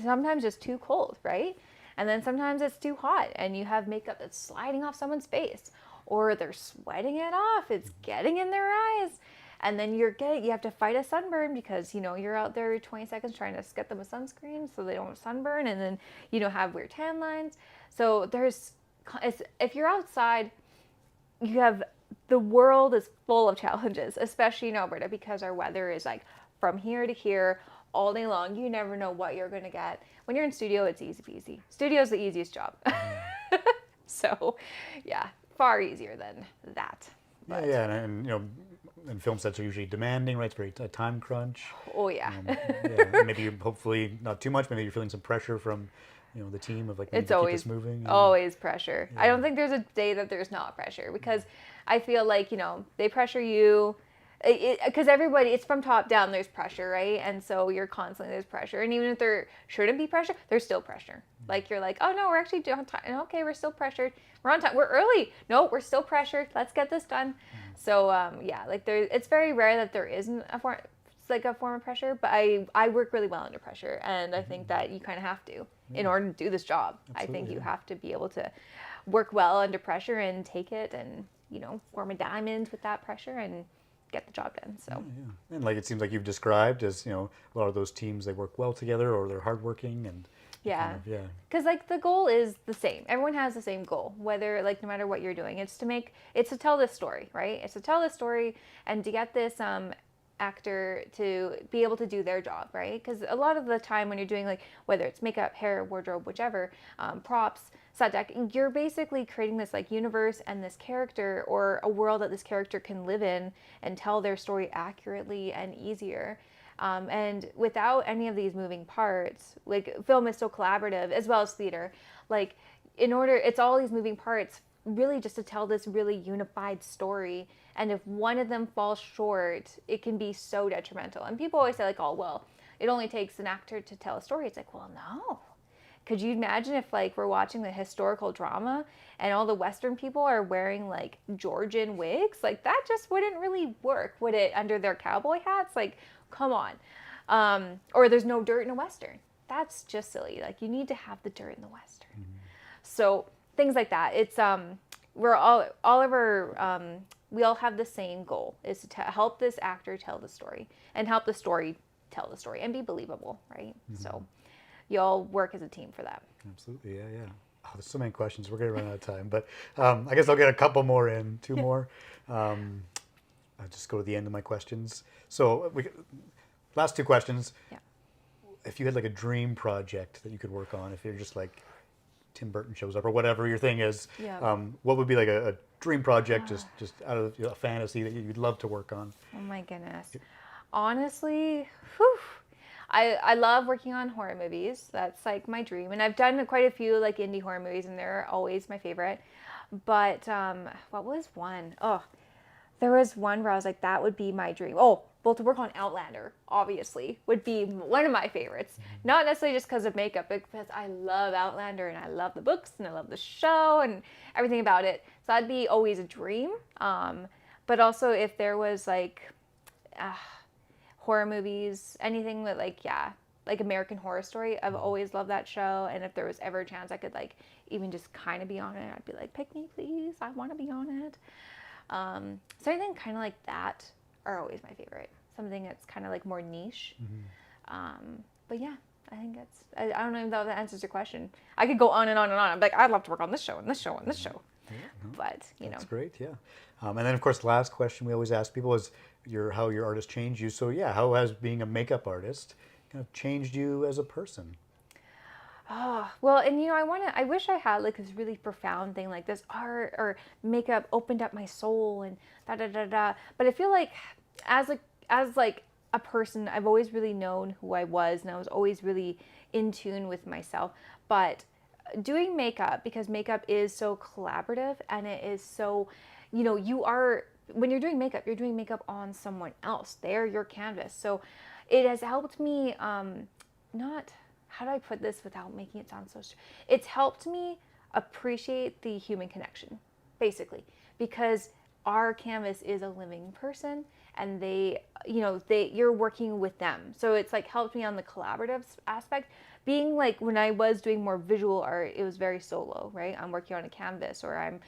Sometimes it's too cold, right? And then sometimes it's too hot, and you have makeup that's sliding off someone's face, or they're sweating it off. It's getting in their eyes. And then you have to fight a sunburn because, you're out there 20 seconds trying to get them a sunscreen so they don't sunburn, and then, have weird tan lines. So if you're outside, the world is full of challenges, especially in Alberta, because our weather is like from here to here all day long. You never know what you're going to get. When you're in studio, it's easy peasy. Studio's the easiest job. So, yeah, far easier than that. But. Yeah, and film sets are usually demanding, right? It's very time crunch. Oh, yeah. Maybe hopefully not too much. Maybe you're feeling some pressure from, the team of like, it's to always keep this moving. Always pressure. Yeah. I don't think there's a day that there's not pressure, because I feel like, they pressure you. Because everybody, it's from top down, there's pressure, right? And so you're constantly, there's pressure. And even if there shouldn't be pressure, there's still pressure. Like, you're like, oh no, we're actually on time. Okay, we're still pressured. We're on time. We're early. No, we're still pressured. Let's get this done. So, like it's very rare that there isn't a form of pressure, but I work really well under pressure. And I think that you kind of have to in order to do this job. Absolutely, I think you have to be able to work well under pressure and take it and, form a diamond with that pressure and get the job done. So and like it seems like you've described as a lot of those teams, they work well together, or they're hardworking, and because like the goal is the same. Everyone has the same goal, whether like no matter what you're doing, it's to tell this story, right? It's to tell this story and to get this actor to be able to do their job, right? Because a lot of the time when you're doing like whether it's makeup, hair, wardrobe, whichever, props, set deck, you're basically creating this like universe and this character, or a world that this character can live in and tell their story accurately and easier. And without any of these moving parts, like film is so collaborative as well as theater, like it's all these moving parts really just to tell this really unified story. And if one of them falls short, it can be so detrimental. And people always say like, oh, well, it only takes an actor to tell a story. It's like, well, no. Could you imagine if like we're watching the historical drama and all the Western people are wearing like Georgian wigs? Like that just wouldn't really work, would it, under their cowboy hats? Like, come on. Or there's no dirt in a Western. That's just silly. Like you need to have the dirt in the Western. So things like that. It's we're all of our we all have the same goal, is to help this actor tell the story and help the story tell the story and be believable, right? So you all work as a team for that. Absolutely, yeah. Oh, there's so many questions. We're going to run out of time, but I guess I'll get a couple more in, two more. I'll just go to the end of my questions. So last two questions. Yeah. If you had like a dream project that you could work on, if you're just like Tim Burton shows up or whatever your thing is, what would be like a dream project, just out of a fantasy that you'd love to work on? Oh my goodness. Honestly, whew. I love working on horror movies. That's like my dream. And I've done quite a few like indie horror movies, and they're always my favorite. But what was one? Oh, there was one where I was like, that would be my dream. Oh, well, to work on Outlander, obviously, would be one of my favorites. Not necessarily just because of makeup, but because I love Outlander and I love the books and I love the show and everything about it. So that'd be always a dream. But also if there was like horror movies, anything that like American Horror Story, I've always loved that show. And if there was ever a chance I could like even just kind of be on it, I'd be like, pick me please, I want to be on it. So anything kind of like that are always my favorite. something that's kind of like more niche. But yeah, I think I don't know if that answers your question. I could go on and on and on. I'm like, I'd love to work on this show and this show and this show. Yeah, no, but that's great. Yeah, and then of course the last question we always ask people is how your artist changed you. So yeah, how has being a makeup artist kind of changed you as a person? Oh, well, and I wish I had like this really profound thing like this art or makeup opened up my soul and da da da da. But I feel like as a person, I've always really known who I was, and I was always really in tune with myself. But doing makeup, because makeup is so collaborative and it is so, when you're doing makeup, you're doing makeup on someone else. They're your canvas. So it has helped me, how do I put this without making it sound so it's helped me appreciate the human connection, basically, because our canvas is a living person and you're working with them. So it's like helped me on the collaborative aspect. Being like when I was doing more visual art, it was very solo, right? I'm working on a canvas or I'm,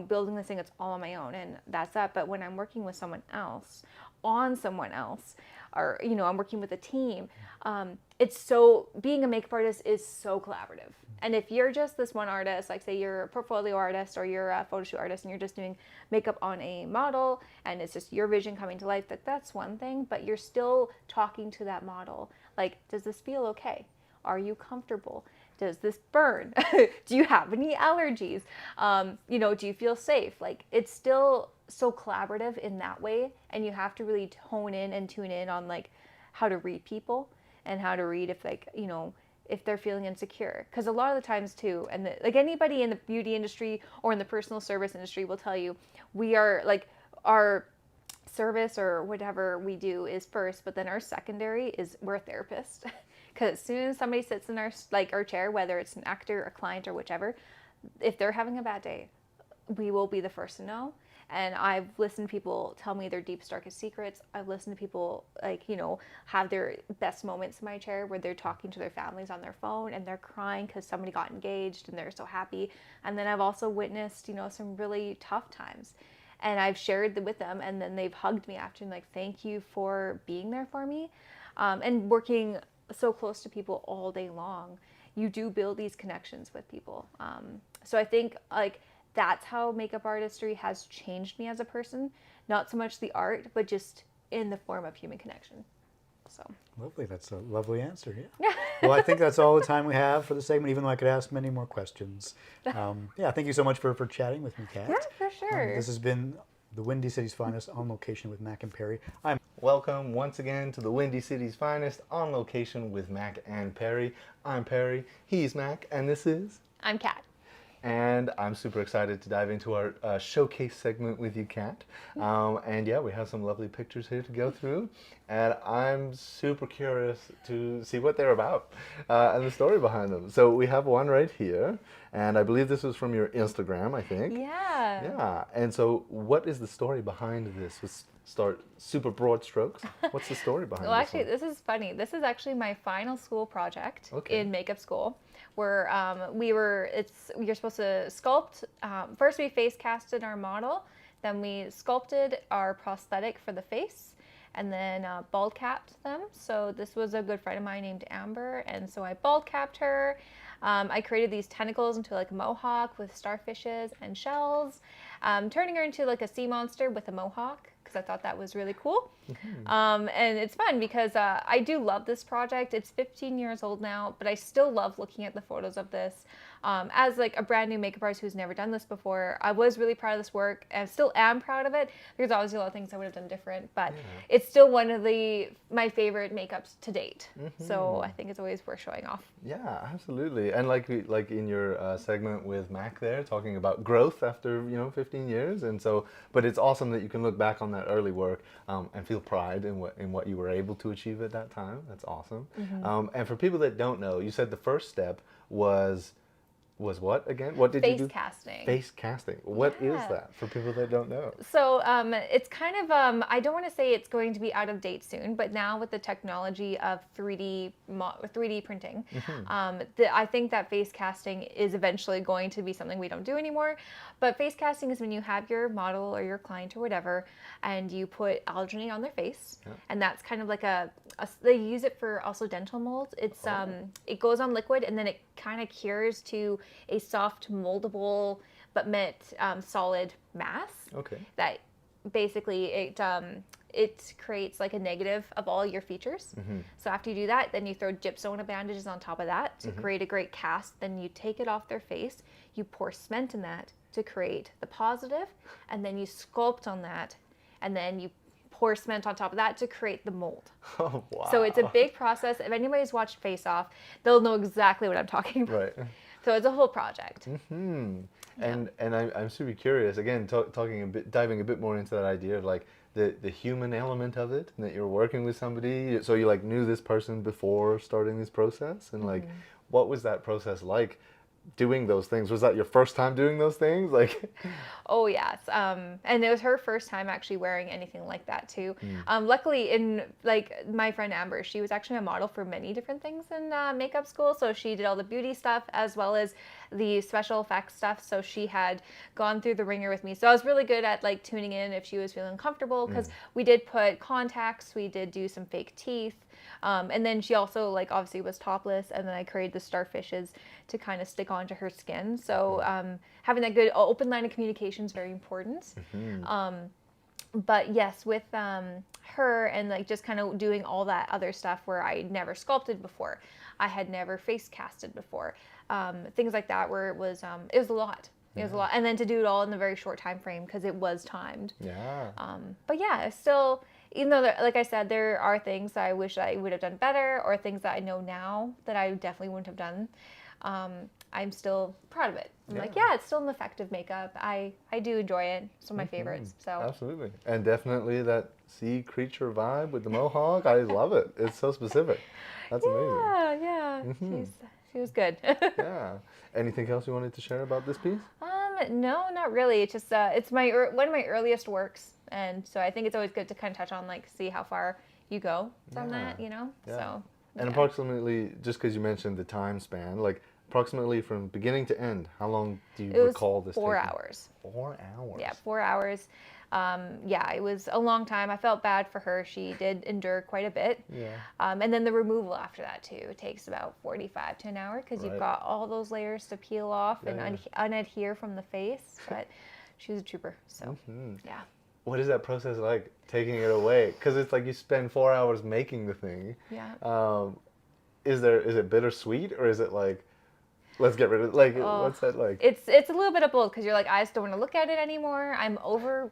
building this thing that's all on my own and that's that. But when I'm working with someone else, on someone else, or, I'm working with a team, being a makeup artist is so collaborative. And if you're just this one artist, like say you're a portfolio artist or you're a photo shoot artist and you're just doing makeup on a model and it's just your vision coming to life, that's one thing, but you're still talking to that model. Like, does this feel okay? Are you comfortable? Does this burn? Do you have any allergies? Do you feel safe? Like, it's still so collaborative in that way. And you have to really hone in and tune in on like how to read people and how to read if they're feeling insecure. Because a lot of the times too, and like anybody in the beauty industry or in the personal service industry will tell you, we are like, our service or whatever we do is first, but then our secondary is we're a therapist. Because as soon as somebody sits in our chair, whether it's an actor, a client, or whichever, if they're having a bad day, we will be the first to know. And I've listened to people tell me their deepest, darkest secrets. I've listened to people have their best moments in my chair where they're talking to their families on their phone and they're crying because somebody got engaged and they're so happy. And then I've also witnessed, some really tough times. And I've shared with them and then they've hugged me after and like, thank you for being there for me. And working so close to people all day long, you do build these connections with people. So I think like that's how makeup artistry has changed me as a person. Not so much the art, but just in the form of human connection. So lovely. That's a lovely answer. Yeah. Well, I think that's all the time we have for the segment, even though I could ask many more questions. Thank you so much for chatting with me, Katt. Yeah, for sure. This has been the Windy City's Finest On Location with Mac and Perry. Welcome once again to the Windy City's Finest On Location with Mac and Perry. I'm Perry, he's Mac, and this is... I'm Katt. And I'm super excited to dive into our showcase segment with you, Katt. And yeah, we have some lovely pictures here to go through. And I'm super curious to see what they're about and the story behind them. So we have one right here. And I believe this was from your Instagram, I think. Yeah. Yeah. And so what is the story behind this? Let's start super broad strokes. What's the story behind this? Well, actually, this is funny. This is actually my final school project in makeup school. Where you're supposed to sculpt. First, we face casted our model, then we sculpted our prosthetic for the face, and then bald capped them. So this was a good friend of mine named Amber, and so I bald capped her. I created these tentacles into like a mohawk with starfishes and shells, turning her into like a sea monster with a mohawk, because I thought that was really cool. And it's fun because I do love this project. It's 15 years old now, but I still love looking at the photos of this. As like a brand new makeup artist who's never done this before, I was really proud of this work and still am proud of it. There's obviously a lot of things I would have done different, but it's still one of my favorite makeups to date. So I think it's always worth showing off. Yeah, absolutely. And like in your segment with Mac there, talking about growth after 15 years, and so, but it's awesome that you can look back on that early work and feel pride in what you were able to achieve at that time. That's awesome. And for people that don't know, you said the first step was Was what again? What did you do? Face casting. Face casting. What is Yeah. that for people that don't know? So it's kind of, I don't want to say it's going to be out of date soon, but now with the technology of 3D printing, I think that face casting is eventually going to be something we don't do anymore. But face casting is when you have your model or your client or whatever, and you put alginate on their face, and that's kind of like they use it for also dental molds. It's it goes on liquid, and then it kind of cures to a soft moldable but meant solid mass. Okay. That basically it creates like a negative of all your features. So after you do that, then you throw gypsum bandages on top of that to create a great cast. Then you take it off their face, you pour cement in that to create the positive, and then you sculpt on that, and then you pour cement on top of that to create the mold. Oh, wow. So it's a big process. If anybody's watched Face Off, they'll know exactly what I'm talking about. Right. So it's a whole project. And I'm super curious, again, diving a bit more into that idea of like the human element of it, and that you're working with somebody, so you like knew this person before starting this process, and like what was that process like doing those things? Was that your first time doing those things? Like, oh yes, and it was her first time actually wearing anything like that too. Luckily, in like my friend Amber, she was actually a model for many different things in makeup school, so she did all the beauty stuff as well as the special effects stuff. So she had gone through the ringer with me, so I was really good at like tuning in if she was feeling comfortable, because we did put contacts, we did do some fake teeth. And then she also like obviously was topless, and then I created the starfishes to kind of stick onto her skin. So having that good open line of communication is very important. But yes, with her and like just kind of doing all that other stuff where I never sculpted before, I had never face casted before, things like that, where it was a lot. It was a lot, and then to do it all in a very short time frame because it was timed. yeah. But yeah, still, even though, like I said, there are things that I wish I would have done better, or things that I know now that I definitely wouldn't have done. I'm still proud of it. I'm like, yeah, it's still an effective makeup. I do enjoy it. It's one of my favorites. So Absolutely. And definitely that sea creature vibe with the mohawk. I love it. It's so specific. That's amazing. Yeah. She was good. Yeah. Anything else you wanted to share about this piece? No, not really. It's just it's one of my earliest works, and so I think it's always good to kind of touch on, like, see how far you go from that, you know. Yeah. So. And approximately, just because you mentioned the time span, like approximately from beginning to end, how long do you recall this? 4 taking? hours. 4 hours. Yeah, 4 hours. Yeah, it was a long time. I felt bad for her. She did endure quite a bit. Yeah. And then the removal after that too. It takes about 45 to an hour because you've got all those layers to peel off and unadhere from the face. But she was a trooper. So yeah. What is that process like, taking it away? Because it's like you spend 4 hours making the thing. Yeah. Is it bittersweet, or is it like, let's get rid of it? Like, what's that like? It's a little bit of both, because you're like, I just don't want to look at it anymore. I'm over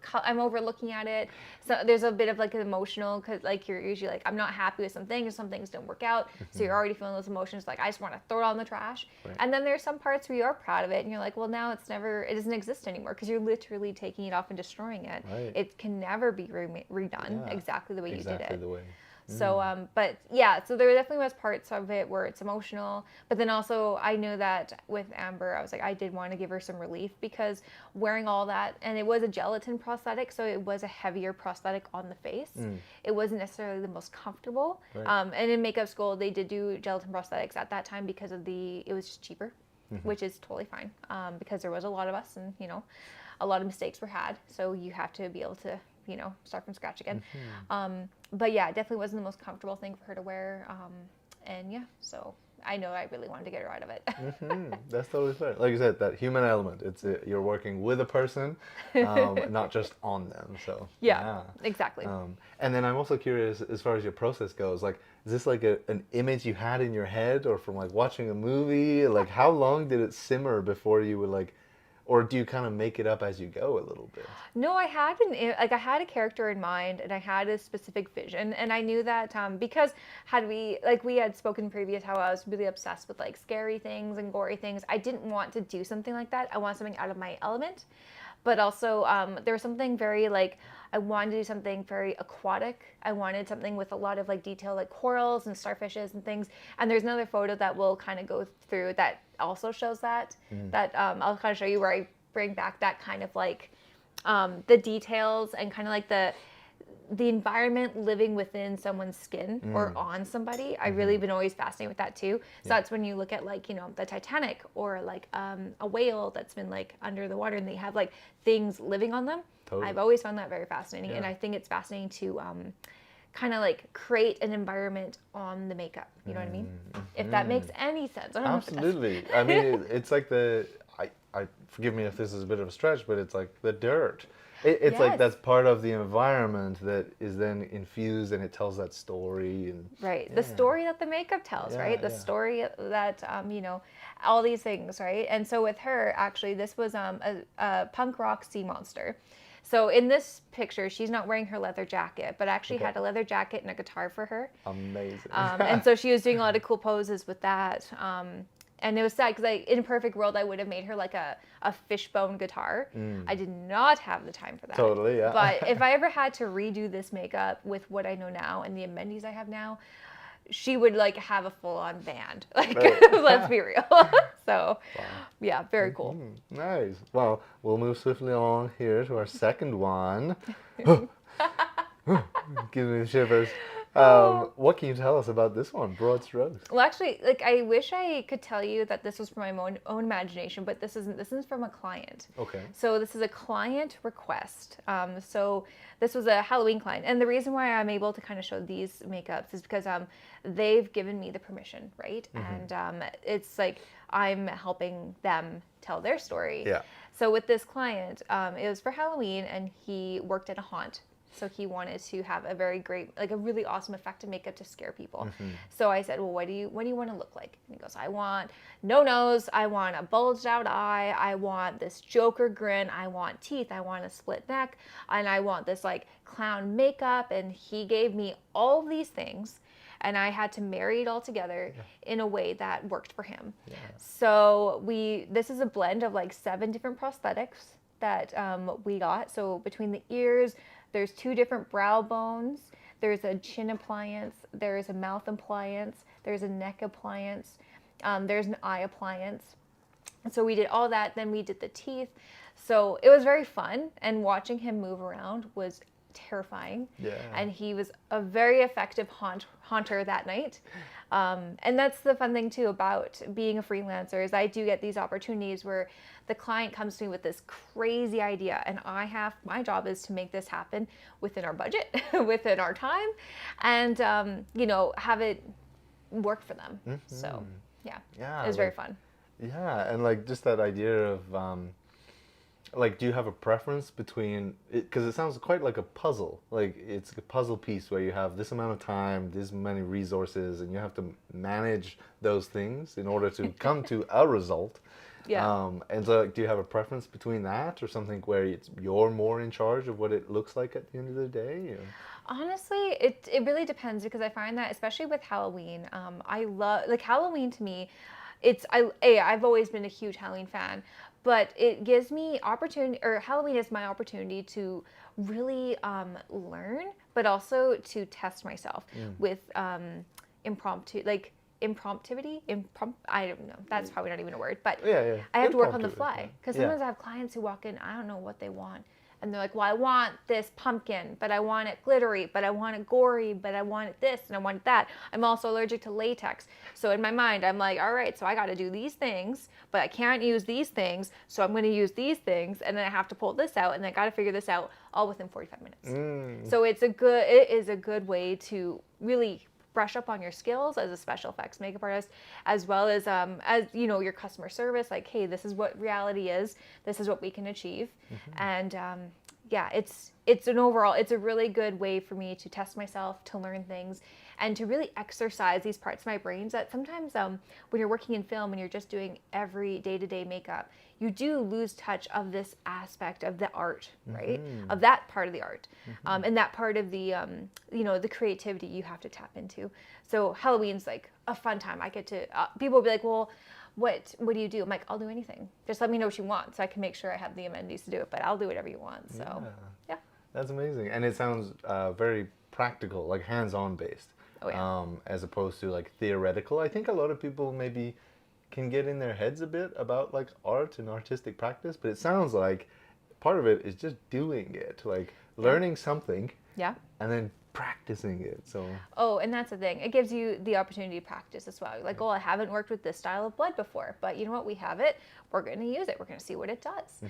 looking at it. So there's a bit of like an emotional, because like you're usually like, I'm not happy with some things don't work out. So you're already feeling those emotions, like I just want to throw it all in the trash. Right. And then there's some parts where you are proud of it, and you're like, well, now it doesn't exist anymore, because you're literally taking it off and destroying it. Right. It can never be redone exactly the way you did it. Exactly the way. So, but yeah, so there definitely was parts of it where it's emotional, but then also I knew that with Amber, I was like, I did want to give her some relief, because wearing all that, and it was a gelatin prosthetic, so it was a heavier prosthetic on the face. It wasn't necessarily the most comfortable. Right. And in makeup school, they did do gelatin prosthetics at that time because it was just cheaper, which is totally fine, because there was a lot of us, and, you know, a lot of mistakes were had. So you have to be able to, you know, start from scratch again. But yeah, it definitely wasn't the most comfortable thing for her to wear. And yeah, so I know I really wanted to get her out of it. That's totally fair. Like you said, that human element. You're working with a person, not just on them. So yeah. Exactly. And then I'm also curious, as far as your process goes, like, is this like an image you had in your head, or from like watching a movie? Like, how long did it simmer before you would like, or do you kind of make it up as you go a little bit? No, I had a character in mind, and I had a specific vision, and I knew that because we had spoken previous how I was really obsessed with like scary things and gory things. I didn't want to do something like that. I want something out of my element. but also there was something very like, I wanted to do something very aquatic. I wanted something with a lot of like detail, like corals and starfishes and things. And there's another photo that we'll kind of go through that also shows that. That I'll kind of show you where I bring back that kind of like the details and kind of like the environment living within someone's skin or on somebody. I've really been always fascinated with that too. So that's when you look at like, you know, the Titanic or like a whale that's been like under the water and they have like things living on them. Totally. I've always found that very fascinating. And I think it's fascinating to kind of like create an environment on the makeup. You know what I mean? If that makes any sense. I don't Absolutely. I mean, it's like I forgive me if this is a bit of a stretch, but it's like the dirt. It's like that's part of the environment that is then infused and it tells that story. And right. The story that the makeup tells, right? The story that, you know, all these things, right? And so with her, actually, this was a punk rock sea monster. So in this picture, she's not wearing her leather jacket, but actually had a leather jacket and a guitar for her. Amazing. And so she was doing a lot of cool poses with that. And it was sad because in a perfect world, I would have made her like a fishbone guitar. I did not have the time for that. Totally, yeah. But if I ever had to redo this makeup with what I know now and the amenities I have now, she would like have a full-on band. Like, let's be real. So, yeah, very cool. Nice. Well, we'll move swiftly along here to our second one. Give me the shivers. What can you tell us about this one, Broad Strokes? Well, actually, like I wish I could tell you that this was from my own imagination, but this isn't. This is from a client. Okay. So this is a client request. So this was a Halloween client, and the reason why I'm able to kind of show these makeups is because they've given me the permission, right? And it's like I'm helping them tell their story. Yeah. So with this client, it was for Halloween, and he worked at a haunt. So he wanted to have a very great, like a really awesome effective makeup to scare people. So I said, well, what do you want to look like? And he goes, I want no nose. I want a bulged out eye. I want this Joker grin. I want teeth. I want a split neck. And I want this like clown makeup. And he gave me all these things. And I had to marry it all together in a way that worked for him. Yeah. So this is a blend of like 7 different prosthetics that we got. So between the ears, there's 2 different brow bones. There's a chin appliance. There's a mouth appliance. There's a neck appliance. There's an eye appliance. And so we did all that. Then we did the teeth. So it was very fun. And watching him move around was terrifying. Yeah. And he was a very effective haunter that night. And that's the fun thing too about being a freelancer is I do get these opportunities where the client comes to me with this crazy idea and my job is to make this happen within our budget, within our time, and you know, have it work for them. So yeah, it was very fun. Yeah, and like just that idea of like, do you have a preference between it? Because it sounds quite like a puzzle. Like it's a puzzle piece where you have this amount of time, this many resources, and you have to manage those things in order to come to a result. Yeah. And so, like, do you have a preference between that or something where you're more in charge of what it looks like at the end of the day? Or? Honestly, it really depends because I find that especially with Halloween, I love like Halloween to me. I've always been a huge Halloween fan. But it gives me opportunity, or Halloween is my opportunity to really learn, but also to test myself with impromptivity. I don't know. That's probably not even a word, but I have to work on the fly because sometimes I have clients who walk in. I don't know what they want, and they're like, "Well, I want this pumpkin, but I want it glittery, but I want it gory, but I want it this and I want it that." I'm also allergic to latex, so in my mind, I'm like, "All right, so I got to do these things, but I can't use these things, so I'm going to use these things, and then I have to pull this out, and I got to figure this out all within 45 minutes." So it is a good way to really brush up on your skills as a special effects makeup artist, as well as you know, your customer service. Like, hey, this is what reality is. This is what we can achieve, and yeah, it's a really good way for me to test myself, to learn things, and to really exercise these parts of my brains that sometimes when you're working in film and you're just doing every day-to-day makeup, you do lose touch of this aspect of the art, right? Of that part of the art, and that part of the you know, the creativity you have to tap into. So Halloween's like a fun time. I get to people will be like, well, what do you do? I'm like, I'll do anything. Just let me know what you want so I can make sure I have the amenities to do it, but I'll do whatever you want. So, yeah. That's amazing. And it sounds very practical, like hands-on based, as opposed to like theoretical. I think a lot of people maybe can get in their heads a bit about like art and artistic practice, but it sounds like part of it is just doing it, like learning something and then practicing it. So and that's the thing, it gives you the opportunity to practice as well. Like, I haven't worked with this style of blood before, but you know what, we have it, we're going to use it, we're going to see what it does.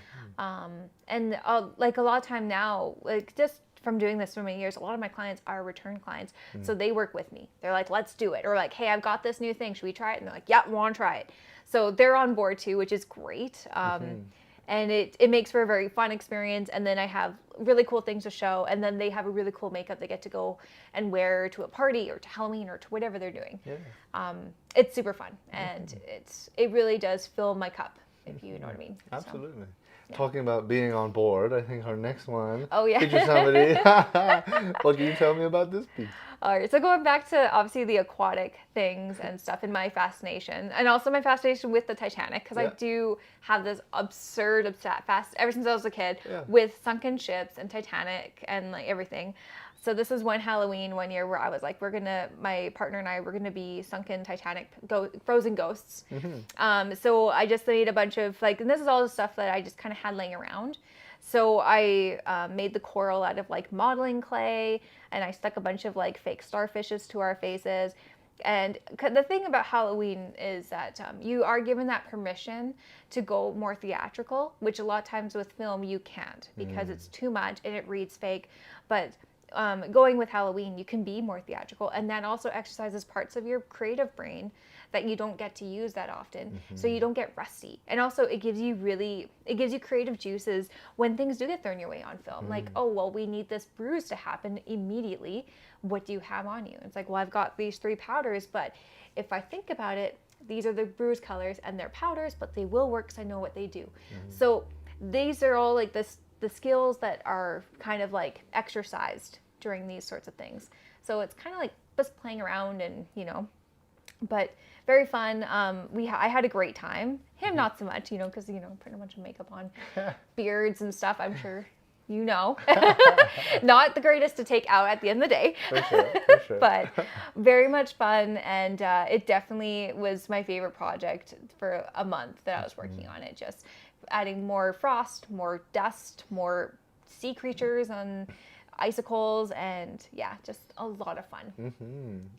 And like a lot of time now, like just from doing this for many years, a lot of my clients are return clients, so they work with me. They're like, let's do it, or like, hey, I've got this new thing, should we try it? And they're like, yeah, we want to try it. So they're on board too, which is great. And it makes for a very fun experience. And then I have really cool things to show. And then they have a really cool makeup they get to go and wear to a party or to Halloween or to whatever they're doing. It's super fun. And it really does fill my cup, if you know what I mean. Absolutely. So, talking about being on board, I think our next one. Features somebody. What can you tell me about this piece? All right, so going back to obviously the aquatic things and stuff and my fascination, and also my fascination with the Titanic, because I do have this absurd fast ever since I was a kid with sunken ships and Titanic and like everything. So this is one Halloween one year where I was like, my partner and I were gonna be sunken Titanic frozen ghosts. So I just made a bunch of like, and this is all the stuff that I just kind of had laying around. So I made the coral out of like modeling clay, and I stuck a bunch of like fake starfishes to our faces. And the thing about Halloween is that you are given that permission to go more theatrical, which a lot of times with film you can't because it's too much and it reads fake. But going with Halloween, you can be more theatrical, and that also exercises parts of your creative brain that you don't get to use that often, so you don't get rusty. And also it gives you creative juices when things do get thrown your way on film. Like, oh, well, we need this bruise to happen immediately. What do you have on you? It's like, well, I've got these 3 powders, but if I think about it, these are the bruise colors and they're powders, but they will work because I know what they do. So these are all like the skills that are kind of like exercised during these sorts of things. So it's kind of like just playing around and, but very fun. I had a great time. Him, not so much, because, putting a bunch of makeup on, beards and stuff, I'm sure, not the greatest to take out at the end of the day. For sure. But very much fun, and it definitely was my favorite project for a month that I was working on it. Just adding more frost, more dust, more sea creatures on icicles, and just a lot of fun.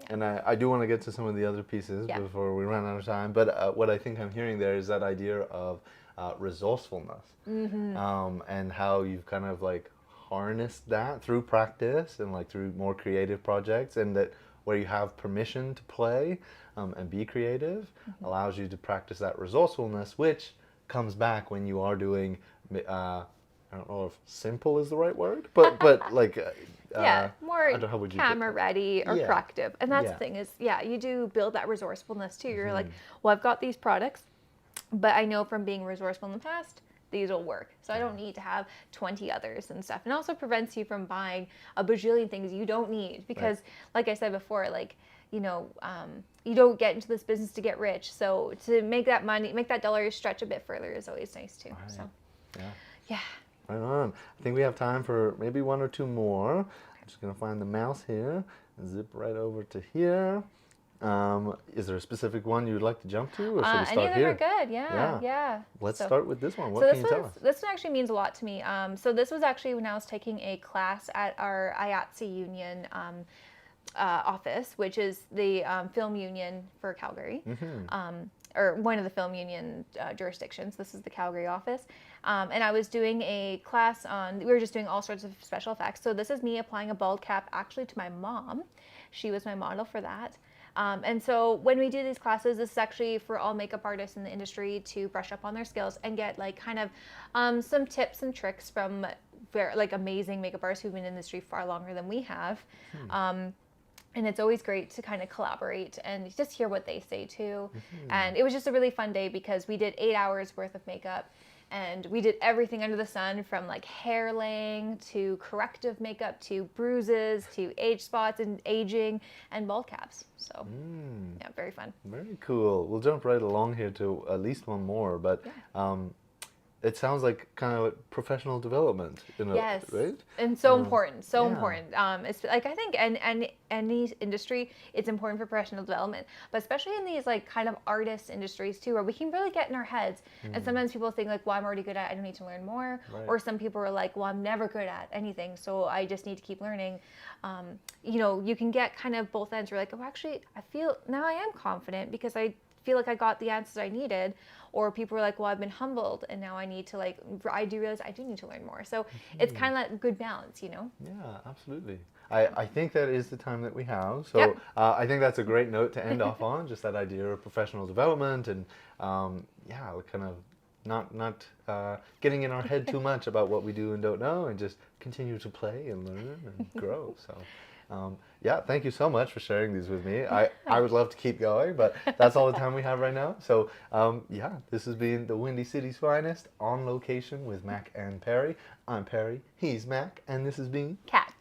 And I do want to get to some of the other pieces before we run out of time, but what I think I'm hearing there is that idea of resourcefulness, and how you've kind of like harnessed that through practice and like through more creative projects, and that where you have permission to play and be creative allows you to practice that resourcefulness, which comes back when you are doing I don't know if simple is the right word, but like more camera ready or proactive. And that's the thing is, you do build that resourcefulness too. You're like, well, I've got these products, but I know from being resourceful in the past, these will work. So I don't need to have 20 others and stuff. And also prevents you from buying a bajillion things you don't need, because like I said before, like, you don't get into this business to get rich. So to make that money, make that dollar stretch a bit further is always nice too. So Right on. I think we have time for maybe 1 or 2 more. I'm just going to find the mouse here and zip right over to here. Is there a specific one you'd like to jump to, or should we start any of them here? are good, yeah. Let's start with this one. What can you tell us? This one actually means a lot to me. So this was actually when I was taking a class at our IATSE union office, which is the film union for Calgary. Or one of the film union jurisdictions. This is the Calgary office. And I was doing a class we were just doing all sorts of special effects. So this is me applying a bald cap actually to my mom. She was my model for that. And so when we do these classes, this is actually for all makeup artists in the industry to brush up on their skills and get like kind of some tips and tricks from like amazing makeup artists who've been in the industry far longer than we have. And it's always great to kind of collaborate and just hear what they say too. And it was just a really fun day because we did 8 hours worth of makeup, And we did everything under the sun, from like hair laying to corrective makeup to bruises to age spots and aging and bald caps. So yeah, very fun. Very cool. We'll jump right along here to at least one more, but it sounds like kind of professional development, Yes, right? and so important, so yeah. important. It's like, I think in any industry, it's important for professional development, but especially in these like kind of artist industries too, where we can really get in our heads. And sometimes people think like, well, I'm already good at it, I don't need to learn more. Right. Or some people are like, well, I'm never good at anything, so I just need to keep learning. You know, you can get kind of both ends. You're like, oh, actually, I feel now I am confident because I feel like I got the answers I needed. Or people are like, well, I've been humbled and now I need to like, I do realize I do need to learn more. So it's kind of that good balance, you know? Yeah, absolutely. I think that is the time that we have. So I think that's a great note to end off on, just that idea of professional development and yeah, kind of not getting in our head too much about what we do and don't know, and just continue to play and learn and grow. So yeah, thank you so much for sharing these with me. I would love to keep going, but that's all the time we have right now. So yeah, this has been the Windy City's Finest on Location with Mac and Perry. I'm Perry, he's Mac, and this has been Katt.